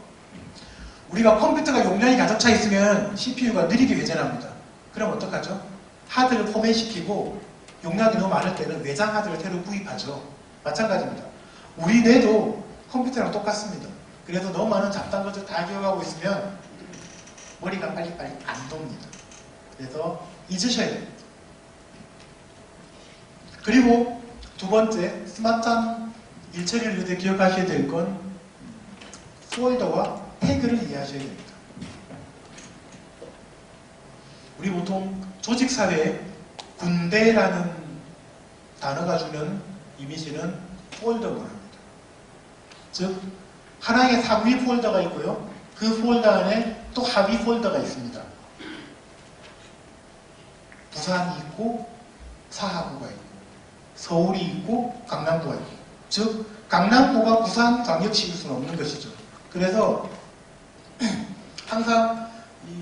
우리가 컴퓨터가 용량이 가득 차 있으면 CPU가 느리게 회전합니다. 그럼 어떡하죠? 하드를 포맷시키고 용량이 너무 많을 때는 외장 하드를 새로 구입하죠. 마찬가지입니다. 우리 뇌도 컴퓨터랑 똑같습니다. 그래서 너무 많은 잡다한 것을 다 기억하고 있으면 머리가 빨리빨리 안 돕니다. 그래서 잊으셔야 됩니다. 그리고 두 번째, 스마트한 일처리를 위해 기억하셔야 될 건 폴더와 태그를 이해하셔야 됩니다. 우리 보통 조직사회에 군대라는 단어가 주는 이미지는 폴더라고 합니다. 즉, 하나의 상위 폴더가 있고요. 그 폴더 안에 또 하위 폴더가 있습니다. 부산이 있고 사하구가 있고 서울이 있고 강남구가 있고, 즉 강남구가 부산 광역시일 수는 없는 것이죠. 그래서 항상 이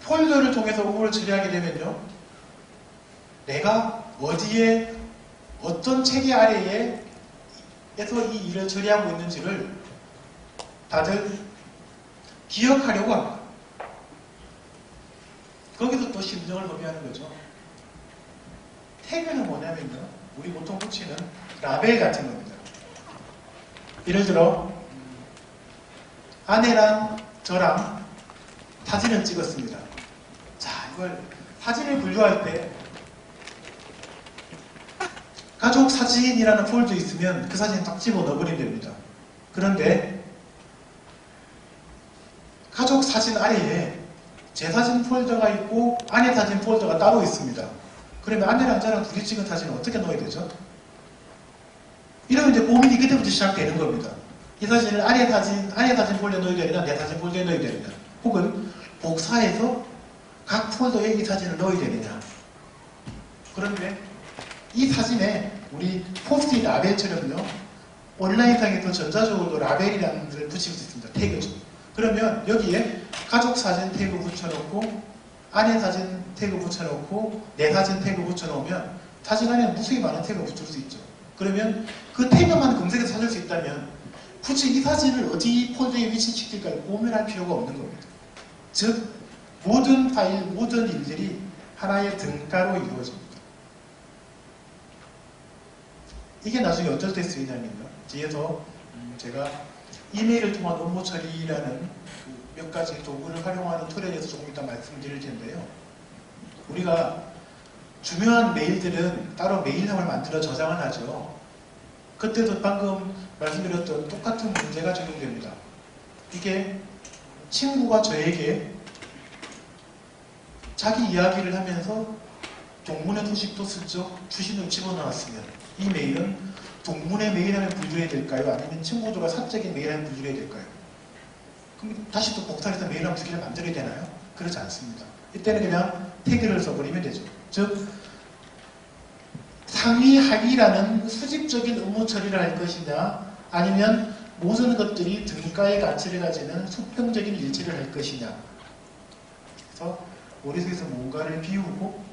폴더를 통해서 업무를 처리하게 되면요, 내가 어디에 어떤 체계 아래에서 이 일을 처리하고 있는지를 다들 기억하려고 합니다. 거기서 또 심정을 허비하는 거죠. 태그는 뭐냐면요, 우리 보통 붙이는 라벨 같은 겁니다. 예를 들어 아내랑 저랑 사진을 찍었습니다. 자, 이걸 사진을 분류할 때 가족 사진이라는 폴더 있으면 그 사진 딱 집어 넣어버리면 됩니다. 그런데 가족 사진 아래에 제 사진 폴더가 있고 아내 사진 폴더가 따로 있습니다. 그러면 아내랑 저랑 둘이 찍은 사진을 어떻게 넣어야 되죠? 이러면 이제 고민이 그때부터 시작되는 겁니다. 이 사진을 아내 사진 폴더에 넣어야 되느냐, 내 사진 폴더에 넣어야 되느냐, 혹은 복사해서 각 폴더에 이 사진을 넣어야 되느냐. 그런데 이 사진에 우리 포스트잇 라벨처럼요, 온라인상에서 전자적으로 라벨이라는 것을 붙일 수 있습니다. 태그죠. 그러면 여기에 가족 사진 태그 붙여놓고, 아내 사진 태그 붙여놓고, 내 사진 태그 붙여놓으면 사진 안에 무수히 많은 태그 붙일 수 있죠. 그러면 그 태그만 검색해서 찾을 수 있다면 굳이 이 사진을 어디 폴더에 위치시킬까 고민할 필요가 없는 겁니다. 즉, 모든 파일, 모든 일들이 하나의 등가로 이루어집니다. 이게 나중에 어떨 때 쓰이냐면요. 뒤에서 제가 이메일을 통한 업무 처리라는 몇 가지 도구를 활용하는 툴에 대해서 조금 이따 말씀드릴 텐데요. 우리가 중요한 메일들은 따로 메일함을 만들어 저장을 하죠. 그때도 방금 말씀드렸던 똑같은 문제가 적용됩니다. 이게 친구가 저에게 자기 이야기를 하면서 동문회 소식도 슬쩍 추신을 집어넣었으면 이 메일은 동문회 메일함에 분류해야 될까요? 아니면 친구들과 사적인 메일함에 분류해야 될까요? 그럼 다시 또 복사해서 메일함 두 개를 만들어야 되나요? 그렇지 않습니다. 이때는 그냥 태그를 써버리면 되죠. 즉, 상위 하위라는 수직적인 업무 처리를 할 것이냐, 아니면 모든 것들이 등가의 가치를 가지는 수평적인 일치를 할 것이냐. 그래서 머릿속에서 뭔가를 비우고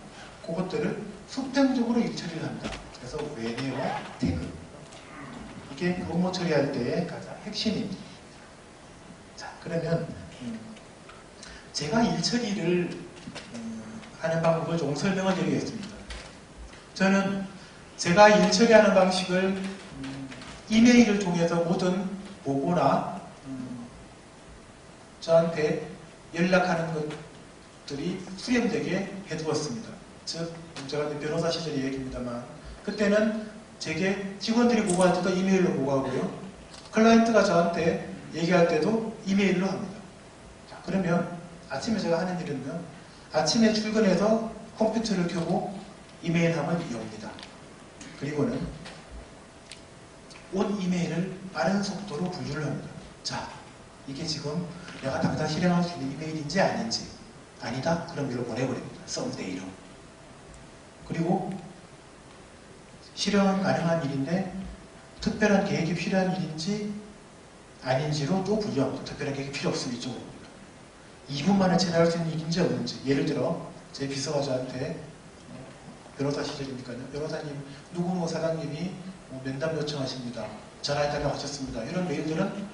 그것들을 수평적으로 일처리를 한다. 그래서 외내와 태그. 이게 그 업무 처리할 때의 가장 핵심입니다. 자, 그러면 제가 일처리를 하는 방법을 조금 설명을 드리겠습니다. 저는 제가 일처리하는 방식을 이메일을 통해서 모든 보고나 저한테 연락하는 것들이 수렴되게 해두었습니다. 즉, 제가 변호사 시절 얘기입니다만 그때는 제게 직원들이 보고할 때도 이메일로 보고하고요. 클라이언트가 저한테 얘기할 때도 이메일로 합니다. 자, 그러면 아침에 제가 하는 일은요. 아침에 출근해서 컴퓨터를 켜고 이메일함을 엽니다. 그리고는 온 이메일을 빠른 속도로 분류를 합니다. 자, 이게 지금 내가 당장 실행할 수 있는 이메일인지 아닌지. 아니다? 그럼 이걸 보내버립니다. 썸데이로. 그리고 실현 가능한 일인데 특별한 계획이 필요한 일인지 아닌지로 또 분류합니다. 특별한 계획이 필요 없으면 이쪽으로 옵니다. 2분 만에 처리할 수 있는 일인지 없는지. 예를 들어 제 비서가 저한테 변호사 시절이니까요. 변호사님 누구누구 사장님이 면담 요청하십니다. 전화해달라고 하셨습니다. 이런 메일들은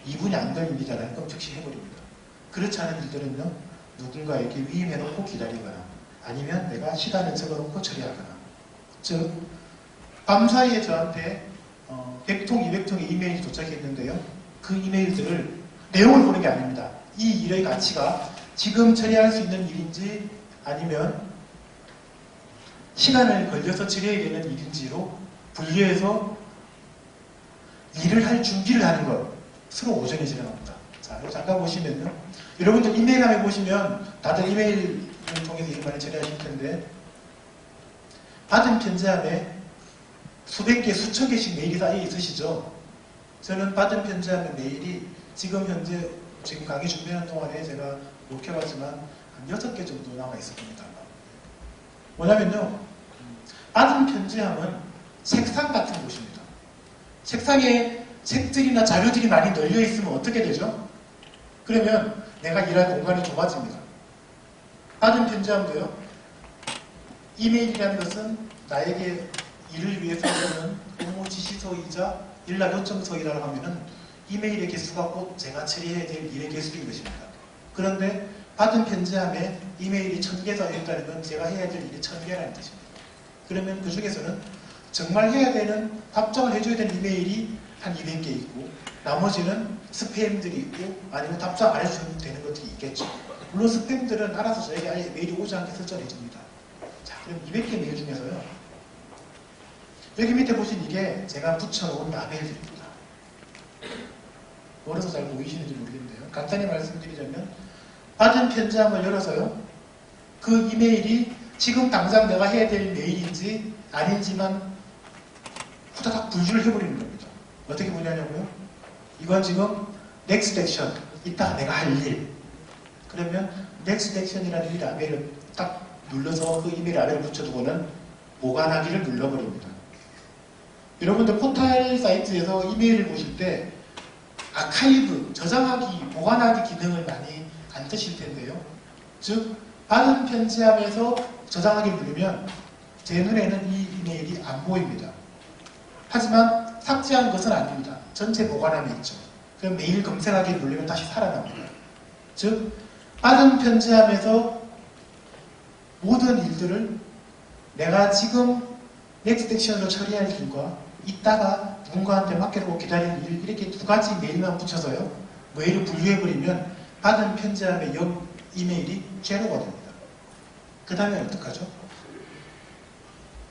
2분이 안 걸립니다라는 건 즉시 해버립니다. 그렇지 않은 일들은요. 누군가에게 위임해놓고 기다리거나 아니면 내가 시간을 적어놓고 처리하거나 즉 밤사이에 저한테 100통, 200통의 이메일이 도착했는데요. 그 이메일들을 내용을 보는 게 아닙니다. 이 일의 가치가 지금 처리할 수 있는 일인지 아니면 시간을 걸려서 처리해야 되는 일인지로 분류해서 일을 할 준비를 하는 것으로 오전에 진행합니다. 자, 이거 잠깐 보시면요. 여러분들 이메일함에 보시면 다들 이메일을 통해서 일 많이 처리하실 텐데 받은 편지함에 수백 개, 수천 개씩 메일이 쌓여 있으시죠? 저는 받은 편지함의 메일이 지금 현재 지금 강의 준비하는 동안에 제가 녹여봤지만 한 6개 정도 남아 있을 겁니다. 뭐냐면요. 받은 편지함은 책상 같은 곳입니다. 책상에 책들이나 자료들이 많이 널려 있으면 어떻게 되죠? 그러면 내가 일할 공간이 좁아집니다. 받은 편지함도요. 이메일이라는 것은 나에게 일을 위해서 쓰는 업무 지시서이자 일날 요청서이라고 하면은 이메일의 개수가 곧 제가 처리해야 될 일의 개수인 것입니다. 그런데 받은 편지함에 이메일이 1000개 쌓여있다는 건 제가 해야 될 일이 1000개라는 뜻입니다. 그러면 그 중에서는 정말 해야 되는 답장을 해줘야 되는 이메일이 한 200개 있고 나머지는 스팸들이 있고 아니면 답장 안 해주면 되는 것들이 있겠죠. 물론 스팸들은 알아서 저에게 아예 메일이 오지 않게 설정해 줍니다. 자, 그럼 200개 메일 중에서요. 여기 밑에 보신 이게 제가 붙여놓은 라벨들입니다. 멀어서 잘 보이시는지 모르겠는데요. 간단히 말씀드리자면 받은 편지함을 열어서요. 그 이메일이 지금 당장 내가 해야 될 메일인지 아닌지만 후다닥 분류를 해버리는 겁니다. 어떻게 분류하냐고요? 이건 지금 next action, 이따가 내가 할 일. 그러면 next action이라는 이 라벨을 딱 눌러서 그 이메일 라벨을 붙여두고는 보관하기를 눌러버립니다. 여러분들 포털 사이트에서 이메일을 보실 때 아카이브, 저장하기, 보관하기 기능을 많이 안 뜨실 텐데요. 즉, 받은 편지함에서 저장하기를 누르면 제 눈에는 이 이메일이 안 보입니다. 하지만 삭제한 것은 아닙니다. 전체 보관함에 있죠. 그럼 메일 검색하기를 누르면 다시 살아납니다. 즉, 받은 편지함에서 모든 일들을 내가 지금 넥스트 액션으로 처리할 일과 이따가 누군가한테 맡겨두고 기다릴 일, 이렇게 두 가지 메일만 붙여서요. 메일을 분류해버리면 받은 편지함의 옆 이메일이 제로가 됩니다. 그 다음에 어떡하죠?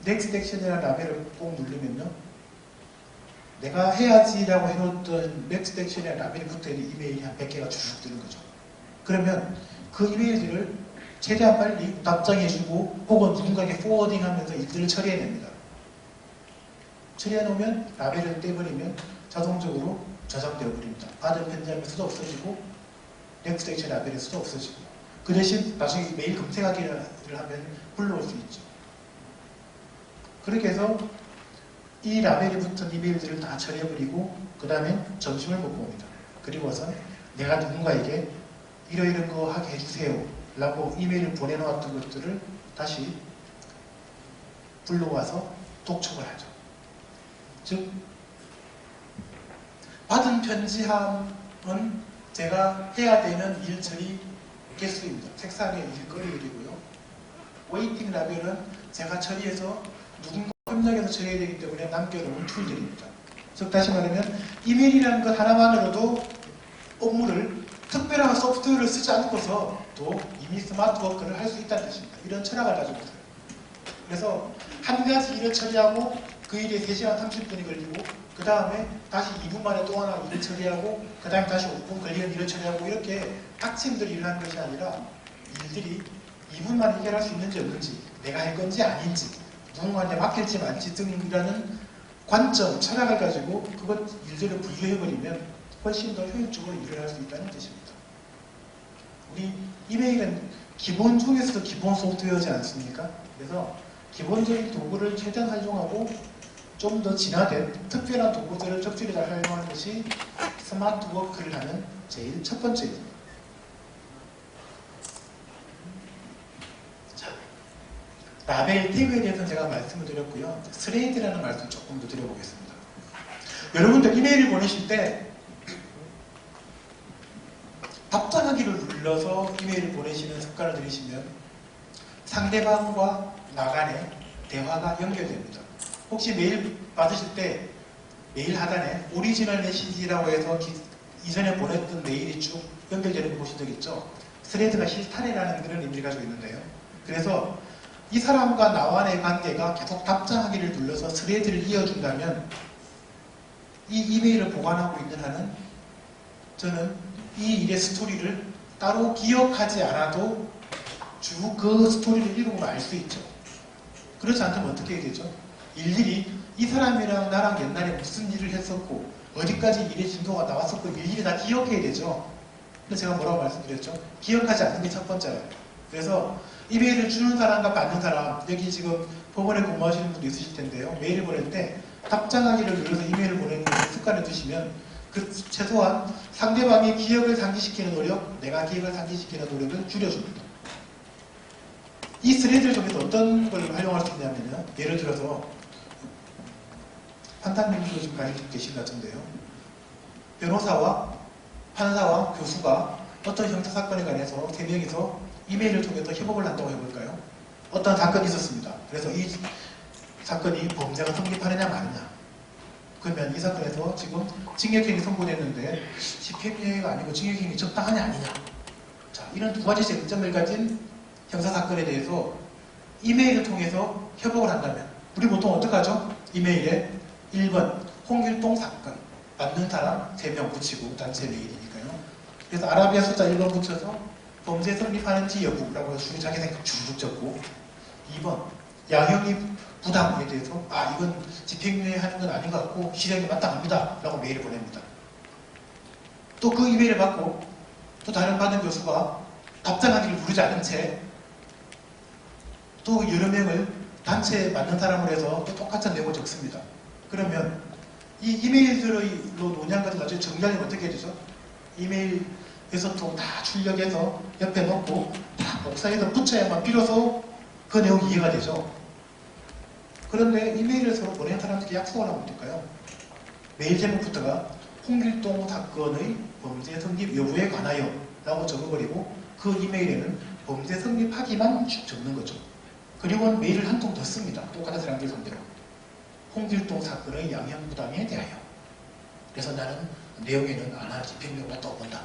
넥스트 액션이라는 라벨을 꼭 누르면요. 내가 해야지라고 해놓던 넥스트 액션이라는 라벨이 붙어있는 이메일이 한 100개가 쭉 뜨는 거죠. 그러면 그 이메일들을 최대한 빨리 답장해주고 혹은 누군가에게 포워딩하면서 일들을 처리해냅니다. 처리해놓으면 라벨을 떼버리면 자동적으로 저장되어 버립니다. 받은 편지함의 수도 없어지고 넥스트 액션 라벨의 수도 없어지고 그 대신 나중에 메일 검색하기를 하면 불러올 수 있죠. 그렇게 해서 이 라벨이 붙은 이메일들을 다 처리해버리고 그 다음에 점심을 먹고 옵니다. 그리고 와서 내가 누군가에게 이러이런 거 하게 해주세요 라고 이메일을 보내놓았던 것들을 다시 불러와서 독촉을 하죠. 즉 받은 편지함은 제가 해야 되는 일 처리 개수입니다. 책상의 일거리들이고요. 웨이팅 라벨은 제가 처리해서 누군가 협력해서 처리해야 되기 때문에 남겨놓은 툴들입니다. 즉 다시 말하면 이메일이라는 것 하나만으로도 업무를 특별한 소프트웨어를 쓰지 않고서 또 이미 스마트워크를 할 수 있다는 뜻입니다. 이런 철학을 가지고 있어요. 그래서 한 가지 일을 처리하고 그 일에 3시간 30분이 걸리고 그 다음에 다시 2분 만에 또 하나 일을 처리하고 그 다음에 다시 5분 걸리는 일을 처리하고 이렇게 닥침들 일을 하는 것이 아니라 일들이 2분 만에 해결할 수 있는지 없는지 내가 할 건지 아닌지 누군가한테 맡길지 말지 등이라는 관점, 철학을 가지고 그것 일들을 분류해버리면 훨씬 더 효율적으로 일을 할 수 있다는 뜻입니다. 우리 이메일은 기본 중에서도 기본 소프트웨어지 않습니까? 그래서 기본적인 도구를 최대한 활용하고 좀 더 진화된 특별한 도구들을 적절히 잘 활용하는 것이 스마트 워크를 하는 제일 첫 번째입니다. 자, 라벨 태그에 대해서는 제가 말씀을 드렸고요. 스레이드라는 말씀 조금 더 드려보겠습니다. 여러분들 이메일을 보내실 때 답장하기를 눌러서 이메일을 보내시는 습관을 들이시면 상대방과 나간의 대화가 연결됩니다. 혹시 메일 받으실 때 메일 하단에 오리지널 메시지라고 해서 이전에 보냈던 메일이 쭉 연결되는 거 보신 적 있죠? 스레드가 실타래라는 그런 의미를 가지고 있는데요. 그래서 이 사람과 나와의 관계가 계속 답장하기를 눌러서 스레드를 이어준다면 이 이메일을 보관하고 있는 한은 저는 이 일의 스토리를 따로 기억하지 않아도 쭉 그 스토리를 읽으면 알 수 있죠. 그렇지 않다면 어떻게 해야 되죠? 일일이 이 사람이랑 나랑 옛날에 무슨 일을 했었고 어디까지 일의 진도가 나왔었고 일일이 다 기억해야 되죠. 근데 제가 뭐라고 말씀드렸죠? 기억하지 않는 게 첫 번째예요. 그래서 이메일을 주는 사람과 받는 사람, 여기 지금 법원에 근무하시는 분도 있으실 텐데요. 메일을 보낼 때 답장하기를 눌러서 이메일을 보내는 습관을 두시면 그 최소한 상대방이 기억을 상기시키는 노력, 내가 기억을 상기시키는 노력을 줄여줍니다. 이 스레드를 통해서 어떤 걸 활용할 수 있냐면요. 예를 들어서 판탄님도 지금 가지고 계신 것 같은데요. 변호사와 판사와 교수가 어떤 형사사건에 관해서 3명이서 이메일을 통해서 협업을 한다고 해볼까요? 어떤 사건이 있었습니다. 그래서 이 사건이 범죄가 성립하느냐 마느냐. 그러면 이 사건에서 지금 징역형이 선고됐는데 집행유예가 아니고 징역형이 적당하냐 아니냐. 자, 이런 두 가지 쟁점을 가진 형사사건에 대해서 이메일을 통해서 협업을 한다면 우리 보통 어떻게 하죠? 이메일에 1번 홍길동 사건 받는 사람 3명 붙이고 단체 메일이니까요. 그래서 아라비아 숫자 1번 붙여서 범죄 성립하는지 여부라고 해서 자기 생각 쭉쭉 적고 2번 양형이 부당에 대해서 이건 집행유예 하는 건 아닌 것 같고 실형이 마땅합니다 라고 메일을 보냅니다. 또 그 이메일을 받고 또 다른 받은 교수가 답장하기를 누르지 않은 채 또 여러 명을 단체에 맞는 사람으로 해서 또 똑같은 내용을 적습니다. 그러면 이 이메일들로 논의한 것을 나중에 정리하면 어떻게 되죠? 이메일에서 또 다 출력해서 옆에 놓고 다 복사해서 붙여야만 비로소 그 내용이 이해가 되죠. 그런데 이메일을 서로 보낸 사람들이 약속을 하면 어떨까요? 메일 제목부터가 홍길동 사건의 범죄 성립 여부에 관하여 라고 적어버리고 그 이메일에는 범죄 성립하기만 쭉 적는 거죠. 그리고 메일을 한 통 더 씁니다. 똑같은 사람들 상대로. 홍길동 사건의 양형 부당에 대하여. 그래서 나는 내용에는 집행유예가 떠본다.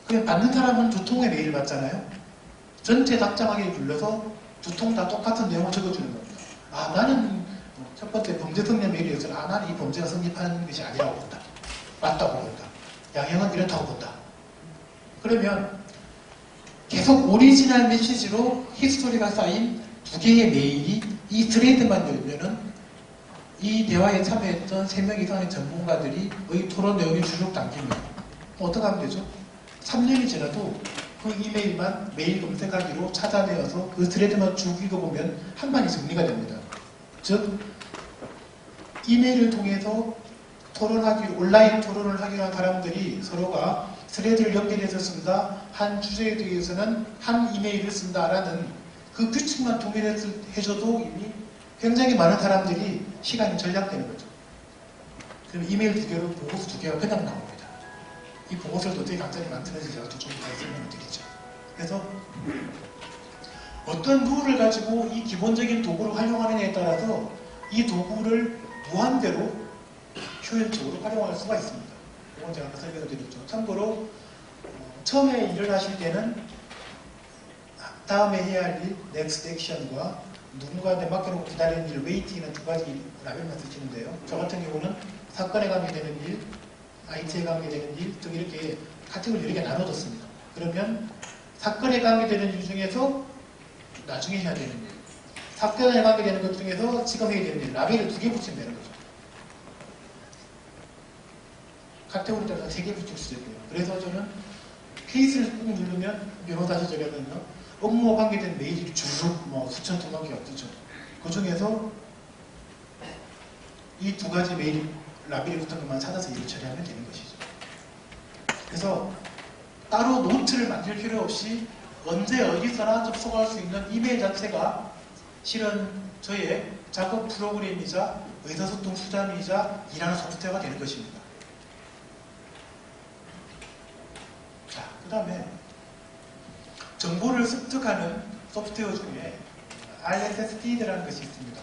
그럼 받는 사람은 2통의 메일을 받잖아요. 전체 답장하기를 눌러서 2통 다 똑같은 내용을 적어주는 겁니다. 나는 첫 번째 범죄 성립 메일에서는 나는 이 범죄가 성립하는 것이 아니라고 본다. 맞다고 본다. 양형은 이렇다고 본다. 그러면 계속 오리지널 메시지로 히스토리가 쌓인 2개의 메일이 이 스레드만 열면은 이 대화에 참여했던 3명 이상의 전문가들이 의 토론 내용이 주룩 담깁니다. 어떻게 하면 되죠? 3년이 지나도 그 이메일만 메일 검색하기로 찾아내어서 그 스레드만 쭉 읽어보면 한 방에 정리가 됩니다. 즉 이메일을 통해서 온라인 토론을 하기로 한 사람들이 서로가 스레드를 연결해서 쓴다, 한 주제에 대해서는 한 이메일을 쓴다라는 그 규칙만 동일해줘도 이미 굉장히 많은 사람들이 시간이 절약되는 거죠. 그럼 이메일 2개로 보고서 2개가 그냥 나옵니다. 이 보고서를 어떻게 간단히 만들어지지 제가 좀 더 설명을 드리죠. 그래서 어떤 룰을 가지고 이 기본적인 도구를 활용하느냐에 따라서 이 도구를 무한대로 효율적으로 활용할 수가 있습니다. 이건 제가 아까 설명을 드렸죠. 참고로 처음에 일을 하실 때는 다음에 해야 할 일, next action과 누군가한테 맡겨놓고 기다리는 일, waiting은 2가지 라벨만 쓰시는데요. 저 같은 경우는 사건에 관계되는 일, IT에 관계되는 일 등 이렇게 카테고리 여러 개 나눠뒀습니다. 그러면 사건에 관계되는 일 중에서 나중에 해야 되는 일, 사건에 관계되는 것 중에서 지금 해야 되는 일, 라벨을 2개 붙이면 되는 거죠. 카테고리 따라서 3개 붙일 수도 있고요. 그래서 저는 케이스를 꾹 누르면 변호사 시절에는요. 업무와 관계된 메일이 쭉 수천 통만 개가 뜨죠. 그 중에서 이 2가지 메일 라벨이 붙은 것만 찾아서 일을 처리하면 되는 것이죠. 그래서 따로 노트를 만들 필요 없이 언제 어디서나 접속할 수 있는 이메일 자체가 실은 저의 작업 프로그램이자 의사소통 수단이자 일하는 소프트웨어가 되는 것입니다. 자, 그 다음에 정보를 습득하는 소프트웨어 중에 RSS feed라는 것이 있습니다.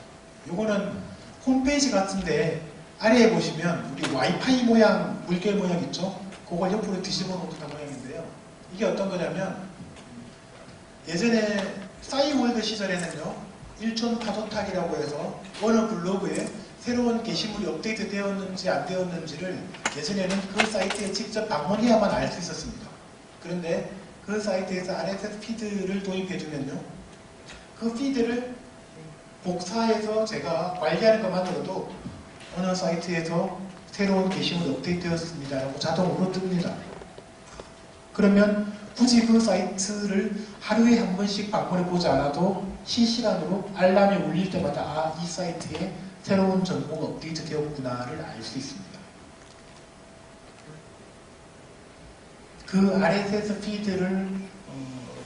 요거는 홈페이지 같은데 아래에 보시면 우리 와이파이 모양, 물결 모양 있죠? 그걸 옆으로 뒤집어 놓은 모양인데요. 이게 어떤 거냐면 예전에 싸이월드 시절에는요. 일촌 파도타기라고 해서 어느 블로그에 새로운 게시물이 업데이트 되었는지 안 되었는지를 예전에는 그 사이트에 직접 방문해야만 알 수 있었습니다. 그런데 그 사이트에서 RSS 피드를 도입해주면요. 그 피드를 복사해서 제가 관리하는 것만으로도 어느 사이트에서 새로운 게시물이 업데이트되었습니다 라고 자동으로 뜹니다. 그러면 굳이 그 사이트를 하루에 한 번씩 방문해 보지 않아도 실시간으로 알람이 울릴 때마다 이 사이트에 새로운 정보가 업데이트 되었구나를 알 수 있습니다. 그 RSS 피드를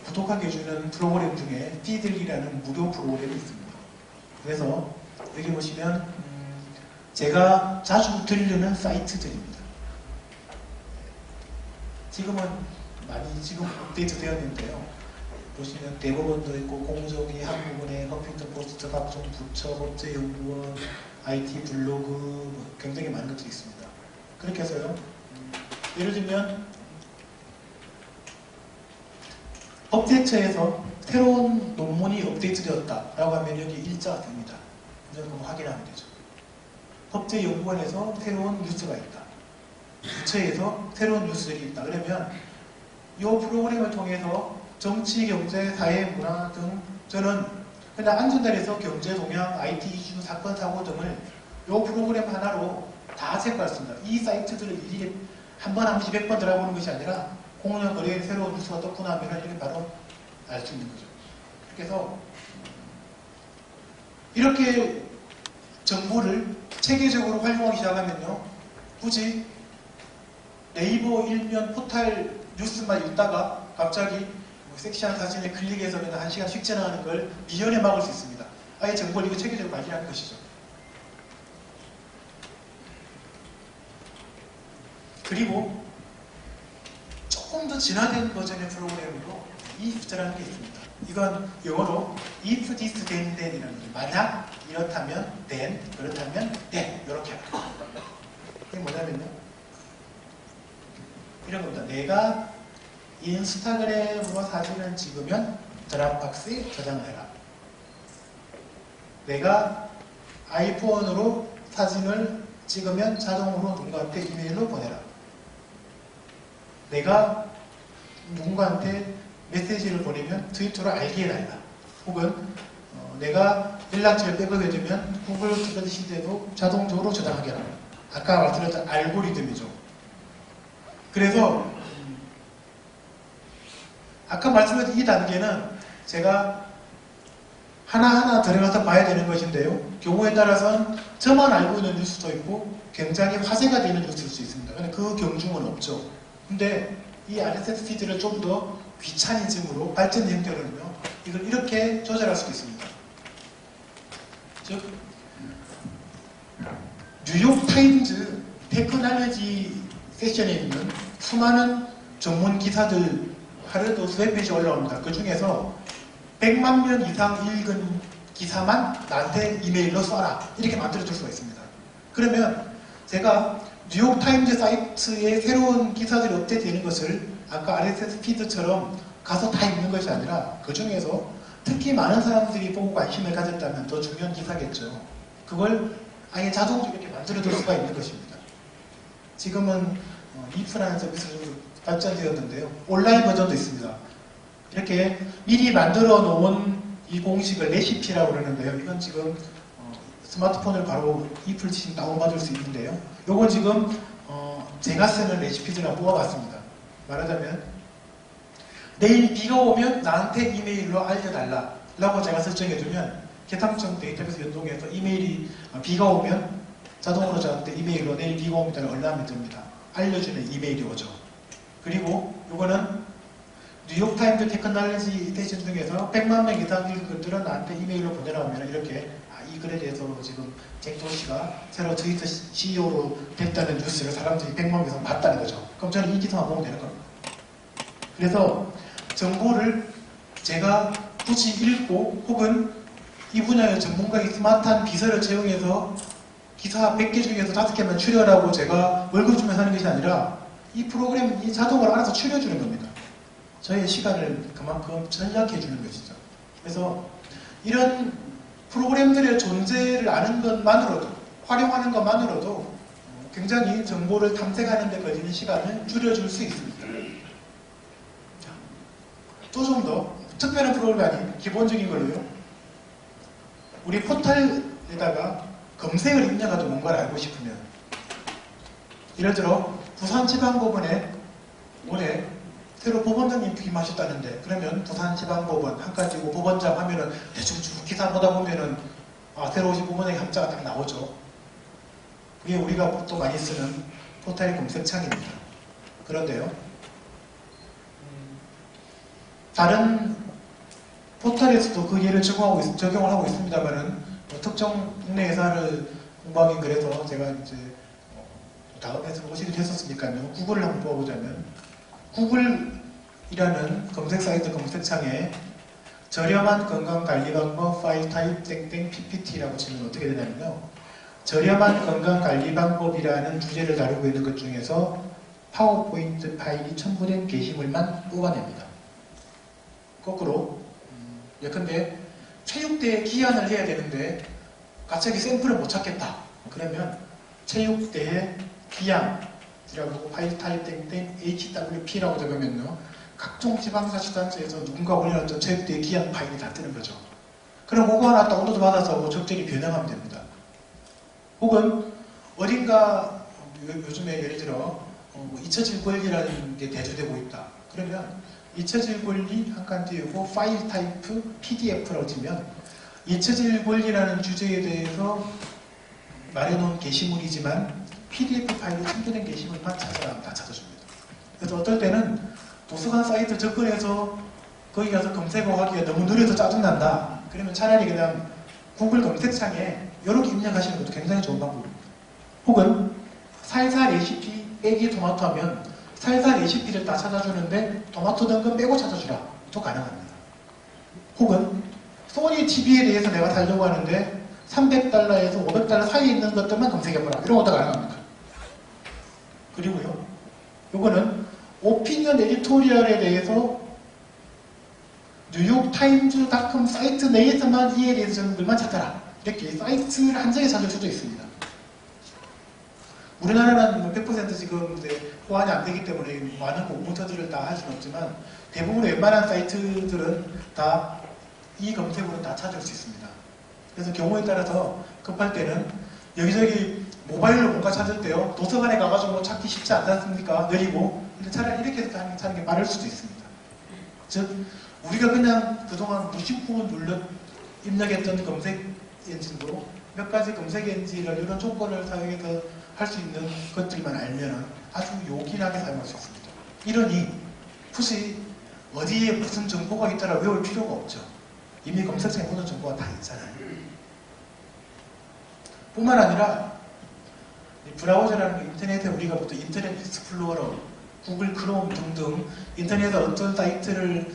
구독하게 해주는 프로그램 중에 피들이라는 무료 프로그램이 있습니다. 그래서 여기 보시면 제가 자주 들르는 사이트들입니다. 지금은 많이 지금 업데이트 되었는데요. 보시면 대법원도 있고 공정위, 한국은행, 컴퓨터 포스트, 각종 부처, 법제연구원, IT 블로그 굉장히 많은 것들이 있습니다. 그렇게 해서요. 예를 들면 법제처에서 새로운 논문이 업데이트 되었다라고 하면 여기 일자가 됩니다. 그래서 그거 확인하면 되죠. 법제연구원에서 새로운 뉴스가 있다. 부처에서 새로운 뉴스들이 있다. 그러면 이 프로그램을 통해서 정치, 경제, 사회, 문화 등 저는 그냥 앉은 자리에서 경제, 동향, IT 이슈, 사건, 사고 등을 이 프로그램 하나로 다 체크했습니다. 이 사이트들을 일일이 한 번, 한 번씩 100번 들어보는 것이 아니라 공연 거래에 새로운 뉴스가 떴구나 하면 이렇게 바로 알 수 있는 거죠. 그래서 이렇게 정보를 체계적으로 활용하기 시작하면요. 굳이 네이버 일면 포탈 뉴스만 읽다가 갑자기 뭐 섹시한 사진에 클릭해서 그냥 1시간 씩 지나가는 걸 미연에 막을 수 있습니다. 아예 정보를 이거 체계적으로 관리하는 것이죠. 그리고 조금 더 진화된 버전의 프로그램으로 if라는 게 있습니다. 이건 영어로 if this then then이라는 거죠. 만약 이렇다면 then, 그렇다면 then 이렇게 하라. 이게 뭐냐면요. 이런 겁니다. 내가 인스타그램으로 사진을 찍으면 드랍박스에 저장을 해라. 내가 아이폰으로 사진을 찍으면 자동으로 누군가한테 이메일로 보내라. 내가 누군가한테 메시지를 보내면 트위터로 알게 해달라. 혹은 내가 연락처를 백업해주면 구글 드라이브 시대도 자동적으로 저장하게 하라. 아까 말씀드렸던 알고리즘이죠. 그래서 아까 말씀드린 이 단계는 제가 하나하나 들어가서 봐야 되는 것인데요. 경우에 따라서는 저만 알고 있는 뉴스도 있고 굉장히 화제가 되는 뉴스일 수 있습니다. 근데 그 경중은 없죠. 근데 이 RSS 피드를 좀 더 귀차니즘으로 발전된 경우는요. 이걸 이렇게 조절할 수도 있습니다. 즉 뉴욕타임즈 테크놀로지 세션에 있는 수많은 전문 기사들 하루에도 수백 편씩 올라옵니다. 그 중에서 100만 명 이상 읽은 기사만 나한테 이메일로 써라. 이렇게 만들어줄 수가 있습니다. 그러면 제가 뉴욕타임즈 사이트에 새로운 기사들이 업데이트되는 것을 아까 RSS 피드처럼 가서 다 읽는 것이 아니라 그 중에서 특히 많은 사람들이 보고 관심을 가졌다면 더 중요한 기사겠죠. 그걸 아예 자동적으로 이렇게 만들어줄 수가 있는 것입니다. 지금은 if라는 서비스가 발전되었는데요. 온라인 버전도 있습니다. 이렇게 미리 만들어 놓은 이 공식을 레시피라고 그러는데요. 이건 지금 스마트폰을 바로 if를 치시면 다운받을 수 있는데요. 이건 지금 제가 쓰는 레시피들을 뽑아봤습니다. 말하자면 내일 비가 오면 나한테 이메일로 알려달라 라고 제가 설정해두면 개탐청 데이터베이스 연동해서 이메일이 비가 오면 자동으로 저한테 이메일로 내일 비가 옵니다를 알람이 뜹니다. 알려주는 이메일이 오죠. 그리고 이거는 뉴욕타임즈 테크놀로지 스테이션 중에서 100만 명 이상 읽은 것들은 나한테 이메일로 보내라 하면 이렇게 이 글에 대해서 지금 잭도 씨가 새로 트위터 CEO로 됐다는 뉴스를 사람들이 100만 명 이상 봤다는 거죠. 그럼 저는 이 기사만 보면 되는 겁니다. 그래서 정보를 제가 굳이 읽고 혹은 이 분야의 전문가의 스마트한 비서를 채용해서 기사 100개 중에서 5개만 추려라고 제가 월급 주면서 하는 것이 아니라 이 프로그램이 자동으로 알아서 추려주는 겁니다. 저의 시간을 그만큼 절약해 주는 것이죠. 그래서 이런 프로그램들의 존재를 아는 것만으로도, 활용하는 것만으로도 굉장히 정보를 탐색하는 데 걸리는 시간을 줄여줄 수 있습니다. 또 좀 더 특별한 프로그램이 아닌 기본적인 걸로요. 우리 포털에다가 검색을 입력하도 뭔가를 알고 싶으면 예를 들어 부산지방법원에 올해 새로 법원장님 부임하셨다는데 그러면 부산지방법원 한 가지고 법원장 하면은 대충 쭉 기사 보다 보면은 새로 오신 법원장의 함자가 딱 나오죠. 그게 우리가 보통 많이 쓰는 포털의 검색창입니다. 그런데요. 다른 포털에서도 그 예를 적용을 하고 있습니다만은 특정 국내 회사를 공부하긴 그래서 제가 이제 다음에서 오시기도 했었으니까요. 구글을 한번 뽑아보자면 구글이라는 검색 사이트 검색창에 저렴한 건강관리 방법 파일 타입 땡땡 PPT라고 치면 어떻게 되냐면요. 저렴한 건강관리 방법이라는 주제를 다루고 있는 것 중에서 파워포인트 파일이 첨부된 게시물만 뽑아냅니다. 거꾸로 예컨대 체육대회 기한을 해야 되는데 갑자기 샘플을 못 찾겠다. 그러면 체육대회 기양이라고 파일 타입 땡땡 HWP라고 적으면요. 각종 지방자치단체에서 누군가 올려놨던 체육대회 기양 파일이 다 뜨는 거죠. 그럼 그거 하나 다운로드 받아서 뭐 적절히 변형하면 됩니다. 혹은 어딘가 요즘에 예를 들어 잊혀질 권리라는 게 대두되고 있다. 그러면 잊혀질 권리 한 칸 띄우고 파일 타입 PDF라고 치면 잊혀질 권리라는 주제에 대해서 마련한 게시물이지만 PDF 파일로 첨부된 게시물만 찾아가면 다 찾아줍니다. 그래서 어떨 때는 도서관 사이트 접근해서 거기 가서 검색어하기가 너무 느려서 짜증난다. 그러면 차라리 그냥 구글 검색창에 이렇게 입력하시는 것도 굉장히 좋은 방법입니다. 혹은 살사 레시피 빼기 토마토 하면 살사 레시피를 다 찾아주는데 토마토 등급 빼고 찾아주라. 또 가능합니다. 혹은 소니 TV에 대해서 내가 살려고 하는데 300달러에서 500달러 사이에 있는 것들만 검색해보라. 이런 것도 가능합니다. 그리고요. 요거는 오피니언 에디토리얼에 대해서 뉴욕타임즈닷컴 사이트 내에서만 이에 대해서 정보들만 찾아라. 이렇게 사이트를 한정해 찾을 수도 있습니다. 우리나라는 100% 지금 호환이 안 되기 때문에 많은 공모터들을 다 할 수는 없지만 대부분의 웬만한 사이트들은 다 이 검색으로 다 찾을 수 있습니다. 그래서 경우에 따라서 급할 때는 여기저기 모바일로 뭔가 찾을 때요. 도서관에 가가지고 찾기 쉽지 않지 않습니까? 느리고. 근데 차라리 이렇게 해서 찾는 게 빠를 수도 있습니다. 즉 우리가 그냥 그동안 무심코 입력했던 검색 엔진도 몇 가지 검색 엔진을 이런 조건을 사용해서 할 수 있는 것들만 알면 아주 요긴하게 사용할 수 있습니다. 이러니 굳이 어디에 무슨 정보가 있다라 외울 필요가 없죠. 이미 검색창에 모든 정보가 다 있잖아요. 뿐만 아니라 브라우저라는 게 인터넷에 우리가 보통 인터넷 익스플로러, 구글 크롬 등등 인터넷에 어떤 사이트를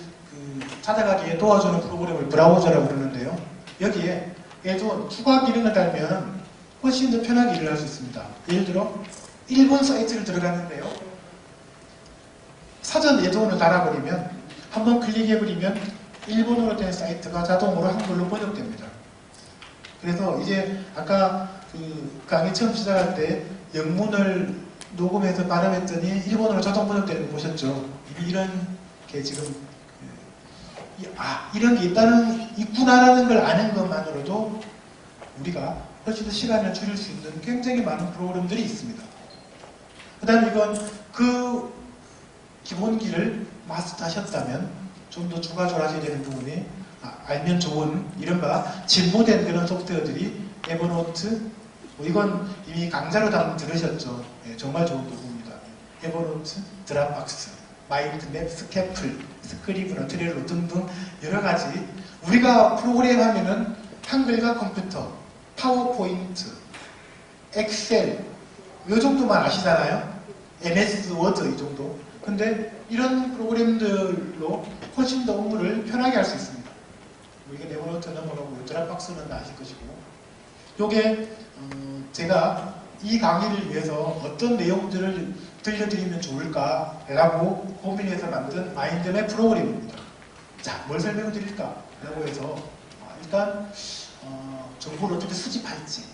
찾아가기에 도와주는 프로그램을 브라우저라고 부르는데요. 여기에 예전 추가 기능을 달면 훨씬 더 편하게 일을 할 수 있습니다. 예를 들어 일본 사이트를 들어갔는데요. 사전 예도원을 달아버리면 한번 클릭해버리면 일본어로 된 사이트가 자동으로 한글로 번역됩니다. 그래서 이제 아까 강의 처음 시작할 때 영문을 녹음해서 발음했더니 일본어로 자동 번역되는 거 보셨죠? 이런 게 지금 이런 게 있구나라는 걸 아는 것만으로도 우리가 훨씬 더 시간을 줄일 수 있는 굉장히 많은 프로그램들이 있습니다. 그 다음에 이건 그 기본기를 마스터하셨다면 좀 더 추가적으로 하셔야 되는 부분이 알면 좋은 이른바 진보된 그런 소프트웨어들이 에버노트 이건 이미 강좌로 다 들으셨죠. 네, 정말 좋은 부분입니다. 에버노트, 드랍박스, 마인드맵, 스캐플, 스크리브너, 트렐로 등등 여러 가지 우리가 프로그램 하면은 한글과 컴퓨터, 파워포인트, 엑셀 이 정도만 아시잖아요. MS 워드 이 정도. 근데 이런 프로그램들로 훨씬 더 업무를 편하게 할 수 있습니다. 이게 네버노트 넘어가고 드랍박스는 아실 것이고 요게 제가 이 강의를 위해서 어떤 내용들을 들려드리면 좋을까라고 고민해서 만든 마인드맵 프로그램입니다. 자, 뭘 설명을 드릴까? 라고 해서 일단 정보를 어떻게 수집할지를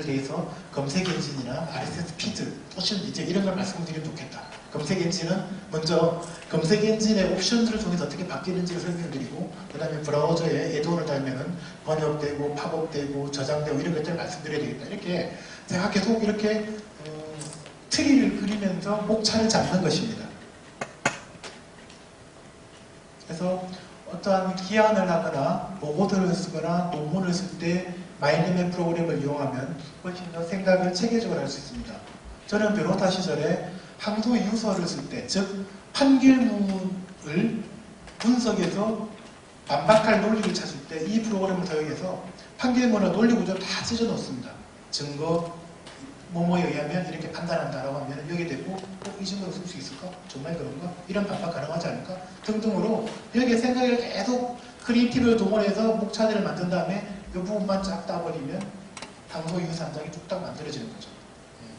대해서 검색 엔진이나 RSS 피드, 소셜미디어 이런 걸 말씀드리면 좋겠다. 검색 엔진은 먼저 검색 엔진의 옵션들을 통해서 어떻게 바뀌는지를 설명드리고 그 다음에 브라우저에 애드온을 달면은 번역되고 팝업되고 저장되고 이런 것들을 말씀드려야 되겠다. 이렇게 제가 계속 이렇게 트리를 그리면서 목차를 잡는 것입니다. 그래서 어떠한 기한을 하거나 보고서를 쓰거나 논문을 쓸 때 마인드맵 프로그램을 이용하면 훨씬 더 생각을 체계적으로 할 수 있습니다. 저는 변호사 시절에 항소 유서를 쓸 때, 즉 판결문을 분석해서 반박할 논리를 찾을 때 이 프로그램을 사용해서 판결문의 논리 구조를 다 찢어 놓습니다. 증거 뭐뭐에 의하면 이렇게 판단한다라고 하면 여기에 대고 이 증거를 쓸 수 있을까? 정말 그런가? 이런 반박 가능하지 않을까? 등등으로 여기에 생각을 계속 크리에이티브를 동원해서 목차들을 만든 다음에 이 부분만 쫙 따버리면 항소 유서 한 장이 뚝딱 만들어지는 거죠.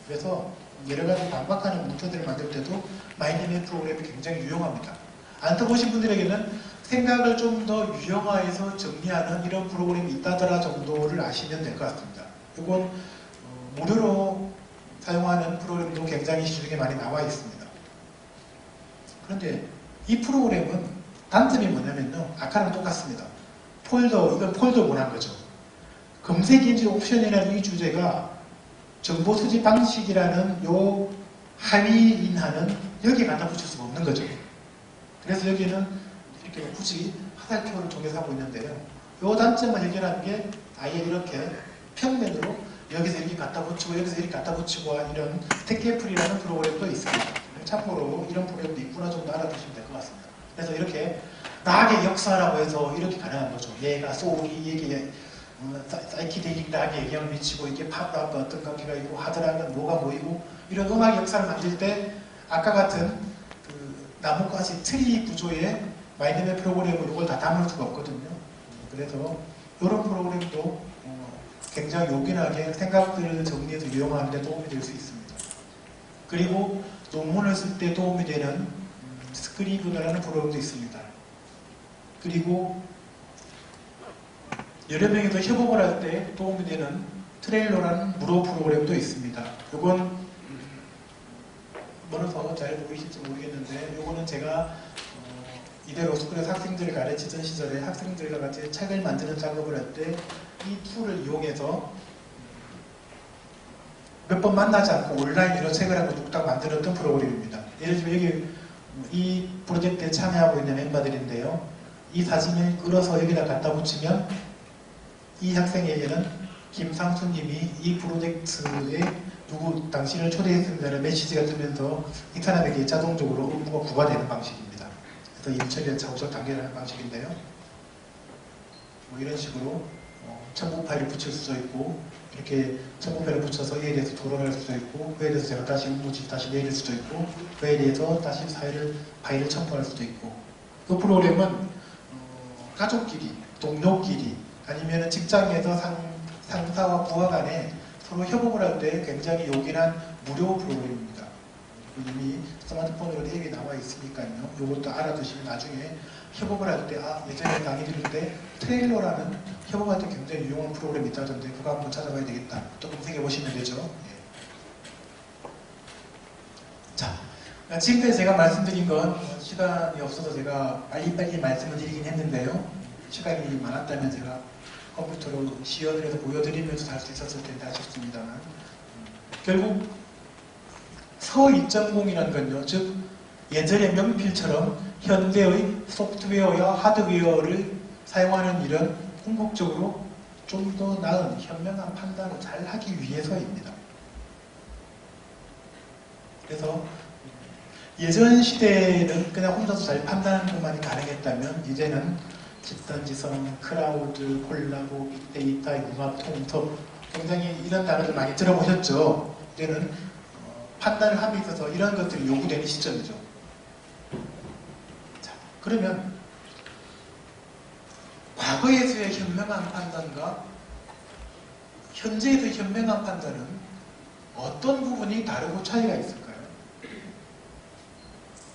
그래서 여러 가지 반박하는 문서들을 만들 때도 마인드맵 프로그램이 굉장히 유용합니다. 안 써보신 분들에게는 생각을 좀 더 유형화해서 정리하는 이런 프로그램이 있다더라 정도를 아시면 될 것 같습니다. 이건 무료로 사용하는 프로그램도 굉장히 시중에 많이 나와 있습니다. 그런데 이 프로그램은 단점이 뭐냐면요. 아까랑 똑같습니다. 이건 폴더 원한 거죠. 검색 인지 옵션이라는 이 주제가 정보 수집 방식이라는 요 하위인하는 여기에 갖다 붙일 수가 없는 거죠. 그래서 여기는 이렇게 굳이 화살표를 통해서 하고 있는데요. 요 단점을 해결하는 게 아예 이렇게 평면으로 여기서 이렇게 갖다 붙이고 여기서 이렇게 갖다 붙이고 이런 스택애플이라는 프로그램도 있습니다. 참고로 이런 프로그램도 있구나 정도 알아두시면 될 것 같습니다. 그래서 이렇게 락의 역사라고 해서 이렇게 가능한 거죠. 얘가 소울이 얘기에 사이키데릭 락에 영향을 미치고 이게 팝락과 어떤 관계가 있고 하드락은 뭐가 모이고 이런 음악 역사를 만들 때 아까 같은 그 나뭇가지 트리 구조의 마인드맵 프로그램으로 이걸 다 담을 수가 없거든요. 그래서 이런 프로그램도 굉장히 요긴하게 생각들을 정리해서 유용하는 데 도움이 될 수 있습니다. 그리고 논문을 쓸 때 도움이 되는 스크리브라는 프로그램도 있습니다. 그리고 여러 명이서 협업을 할 때 도움이 되는 트레일러라는 무료 프로그램도 있습니다. 이건 멀어서 잘 보이실지 모르겠는데 이거는 제가 이대 로스쿨에서 학생들을 가르치던 시절에 학생들과 같이 책을 만드는 작업을 할 때 이 툴을 이용해서 몇 번 만나지 않고 온라인으로 책을 한번 뚝딱 만들었던 프로그램입니다. 예를 들면 여기 이 프로젝트에 참여하고 있는 멤버들인데요. 이 사진을 끌어서 여기다 갖다 붙이면 이 학생에게는 김상수님이 이 프로젝트에 누구 당신을 초대했습니다라는 메시지가 뜨면서 이 사람에게 자동적으로 업무가 부과되는 방식입니다. 그래서 일처리와 작업적 단계라는 방식인데요. 뭐 이런 식으로 첨부 파일을 붙일 수도 있고 이렇게 첨부 파일을 붙여서 이에 대해서 토론할 수도 있고 그에 대해서 제가 다시 업무지 다시 내릴 수도 있고 그에 대해서 다시 파일을 첨부할 수도 있고 그 프로그램은 가족끼리, 동료끼리 아니면 직장에서 상사와 부하 간에 서로 협업을 할 때 굉장히 요긴한 무료 프로그램입니다. 이미 스마트폰으로 앱이 나와 있으니까요. 이것도 알아두시면 나중에 협업을 할 때 예전에 강의 들을 때 트레일러라는 협업할 때 굉장히 유용한 프로그램이 있다던데 그거 한번 찾아봐야 되겠다. 또 검색해 보시면 되죠. 예. 자, 지금까지 제가 말씀드린 건 시간이 없어서 제가 빨리빨리 말씀을 드리긴 했는데요. 시간이 많았다면 제가 컴퓨터로 시연을 해서 보여드리면서 할 수 있었을 텐데 아쉽습니다만 결국 서 2.0이라는 건요. 즉 예전의 명필처럼 현대의 소프트웨어와 하드웨어를 사용하는 일은 궁극적으로 좀 더 나은 현명한 판단을 잘 하기 위해서입니다. 그래서 예전 시대에는 그냥 혼자서 잘 판단하는 것만이 가능했다면 이제는 집단지성, 크라우드, 콜라보, 빅데이터, 융합, 통섭 굉장히 이런 단어들 많이 들어보셨죠? 이제는 판단을 함에 있어서 이런 것들이 요구되는 시점이죠. 자, 그러면 과거에서의 현명한 판단과 현재에서의 현명한 판단은 어떤 부분이 다르고 차이가 있을까요?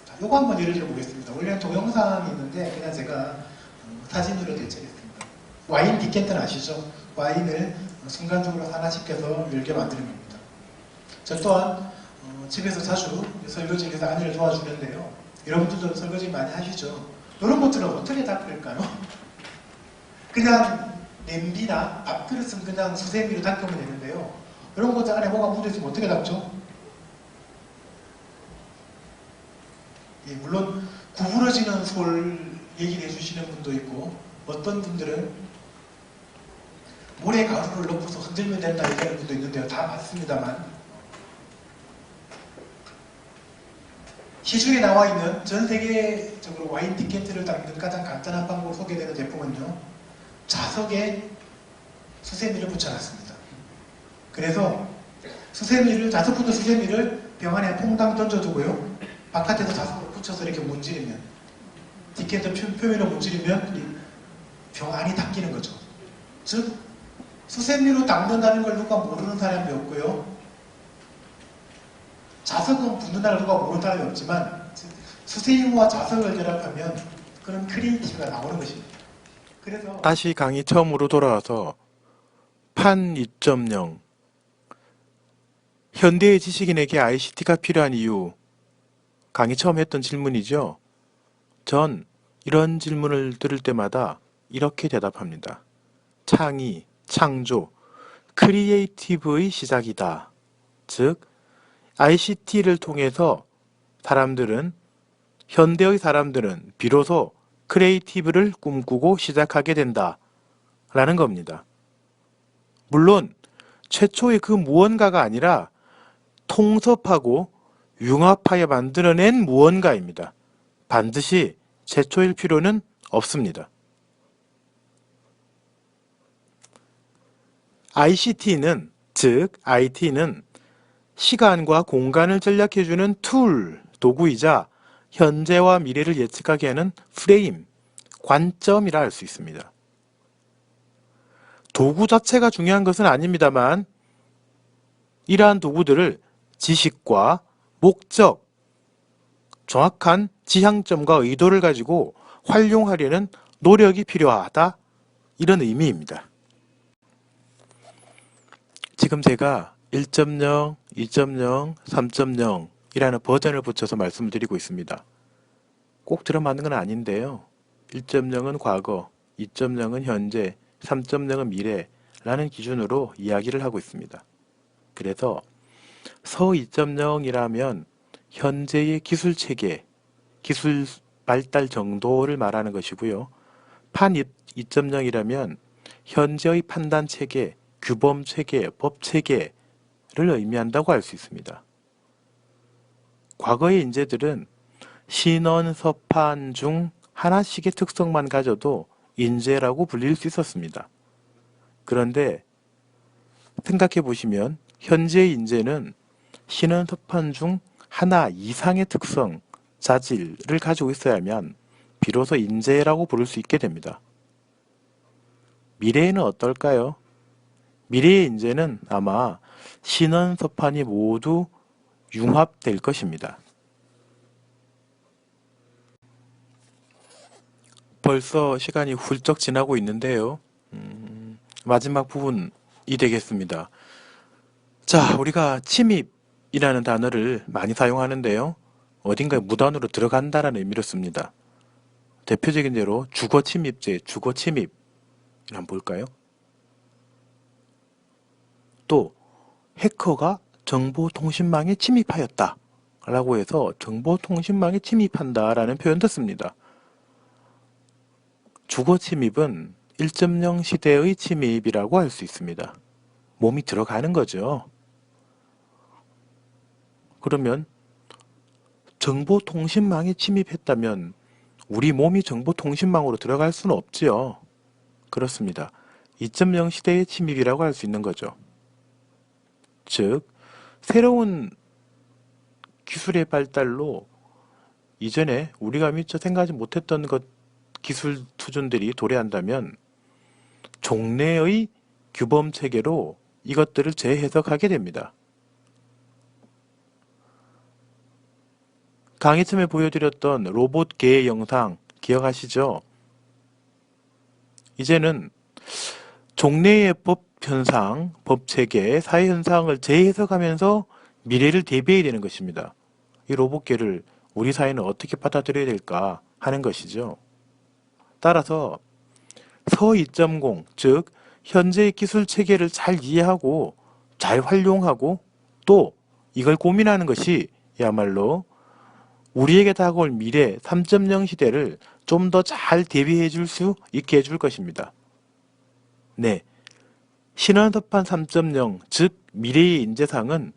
자, 요거 한번 예를 들어 보겠습니다. 원래는 동영상이 있는데 그냥 제가 사진으로 대체했습니다. 와인 디켄터는 아시죠? 와인을 순간적으로 하나씩해서 열게 만드는 겁니다. 저 또한 집에서 자주 설거지를 해서 아내를 도와주는데요. 여러분들도 설거지 많이 하시죠? 이런 것들은 어떻게 닦을까요? 그냥 냄비나 밥그릇은 그냥 수세미로 닦으면 되는데요. 이런 것들 안에 뭐가 묻어있으면 어떻게 닦죠? 예, 물론 구부러지는 솔 얘기를 해주시는 분도 있고 어떤 분들은 모래 가루를 넣고서 흔들면 된다 얘기하는 분도 있는데요. 다 맞습니다만 시중에 나와 있는 전 세계적으로 와인 디켄트를 닦는 가장 간단한 방법으로 소개되는 제품은요. 자석에 수세미를 붙여놨습니다. 그래서 자석부터 수세미를 병 안에 퐁당 던져두고요. 바깥에서 자석으로 붙여서 이렇게 문지르면 디켄터 표면을 문지르면 병 안이 닦이는 거죠. 즉 수세미로 닦는다는 걸 누가 모르는 사람이 없고요. 자석은 붙는다는 걸 누가 모르는 사람이 없지만 수세미와 자석을 결합하면 그런 크리에이티브가 나오는 것입니다. 그래서 다시 강의 처음으로 돌아와서 판 2.0 현대의 지식인에게 ICT가 필요한 이유, 강의 처음 했던 질문이죠. 전 이런 질문을 들을 때마다 이렇게 대답합니다. 창의, 창조, 크리에이티브의 시작이다. 즉, ICT를 통해서 현대의 사람들은 비로소 크리에이티브를 꿈꾸고 시작하게 된다. 라는 겁니다. 물론 최초의 그 무언가가 아니라 통섭하고 융합하여 만들어낸 무언가입니다. 반드시 최초일 필요는 없습니다. ICT는, 즉 IT는 시간과 공간을 전략해주는 툴, 도구이자 현재와 미래를 예측하게 하는 프레임, 관점이라 할 수 있습니다. 도구 자체가 중요한 것은 아닙니다만 이러한 도구들을 지식과 목적, 정확한 지향점과 의도를 가지고 활용하려는 노력이 필요하다. 이런 의미입니다. 지금 제가 1.0, 2.0, 3.0 이라는 버전을 붙여서 말씀을 드리고 있습니다. 꼭 들어맞는 건 아닌데요. 1.0은 과거, 2.0은 현재, 3.0은 미래라는 기준으로 이야기를 하고 있습니다. 그래서 서 2.0이라면 현재의 기술 체계, 기술 발달 정도를 말하는 것이고요. 판 2.0이라면 현재의 판단 체계, 규범 체계, 법 체계를 의미한다고 할 수 있습니다. 과거의 인재들은 신원, 서판 중 하나씩의 특성만 가져도 인재라고 불릴 수 있었습니다. 그런데 생각해 보시면 현재의 인재는 신원, 서판 중 하나 이상의 특성, 자질을 가지고 있어야만 비로소 인재라고 부를 수 있게 됩니다. 미래에는 어떨까요? 미래의 인재는 아마 신원, 서판이 모두 융합될 것입니다. 벌써 시간이 훌쩍 지나고 있는데요. 마지막 부분이 되겠습니다. 자, 우리가 침입이라는 단어를 많이 사용하는데요. 어딘가에 무단으로 들어간다라는 의미로 씁니다. 대표적인 예로 주거침입죄, 주거침입 한번 볼까요? 또 해커가 정보통신망에 침입하였다 라고 해서 정보통신망에 침입한다 라는 표현도 씁니다. 주거침입은 1.0 시대의 침입이라고 할 수 있습니다. 몸이 들어가는 거죠. 그러면 정보통신망에 침입했다면 우리 몸이 정보통신망으로 들어갈 수는 없지요. 그렇습니다. 2.0 시대의 침입이라고 할 수 있는 거죠. 즉, 새로운 기술의 발달로 이전에 우리가 미처 생각하지 못했던 기술 수준들이 도래한다면 종래의 규범 체계로 이것들을 재해석하게 됩니다. 강의 처음에 보여드렸던 로봇 개 영상 기억하시죠? 이제는 종래의 법 현상, 법 체계, 사회 현상을 재해석하면서 미래를 대비해야 되는 것입니다. 이 로봇개를 우리 사회는 어떻게 받아들여야 될까 하는 것이죠. 따라서 서 2.0, 즉 현재의 기술 체계를 잘 이해하고 잘 활용하고 또 이걸 고민하는 것이 야말로 우리에게 다가올 미래 3.0 시대를 좀 더 잘 대비해 줄 수 있게 해줄 것입니다. 네, 신원서판 3.0, 즉 미래의 인재상은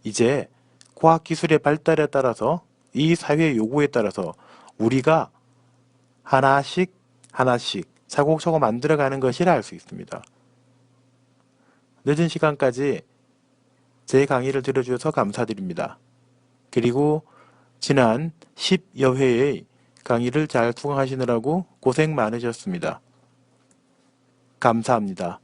이제 과학기술의 발달에 따라서 이 사회의 요구에 따라서 우리가 하나씩 차곡차곡 만들어가는 것이라 할 수 있습니다. 늦은 시간까지 제 강의를 들어주셔서 감사드립니다. 그리고 지난 10여 회의 강의를 잘 수강하시느라고 고생 많으셨습니다. 감사합니다.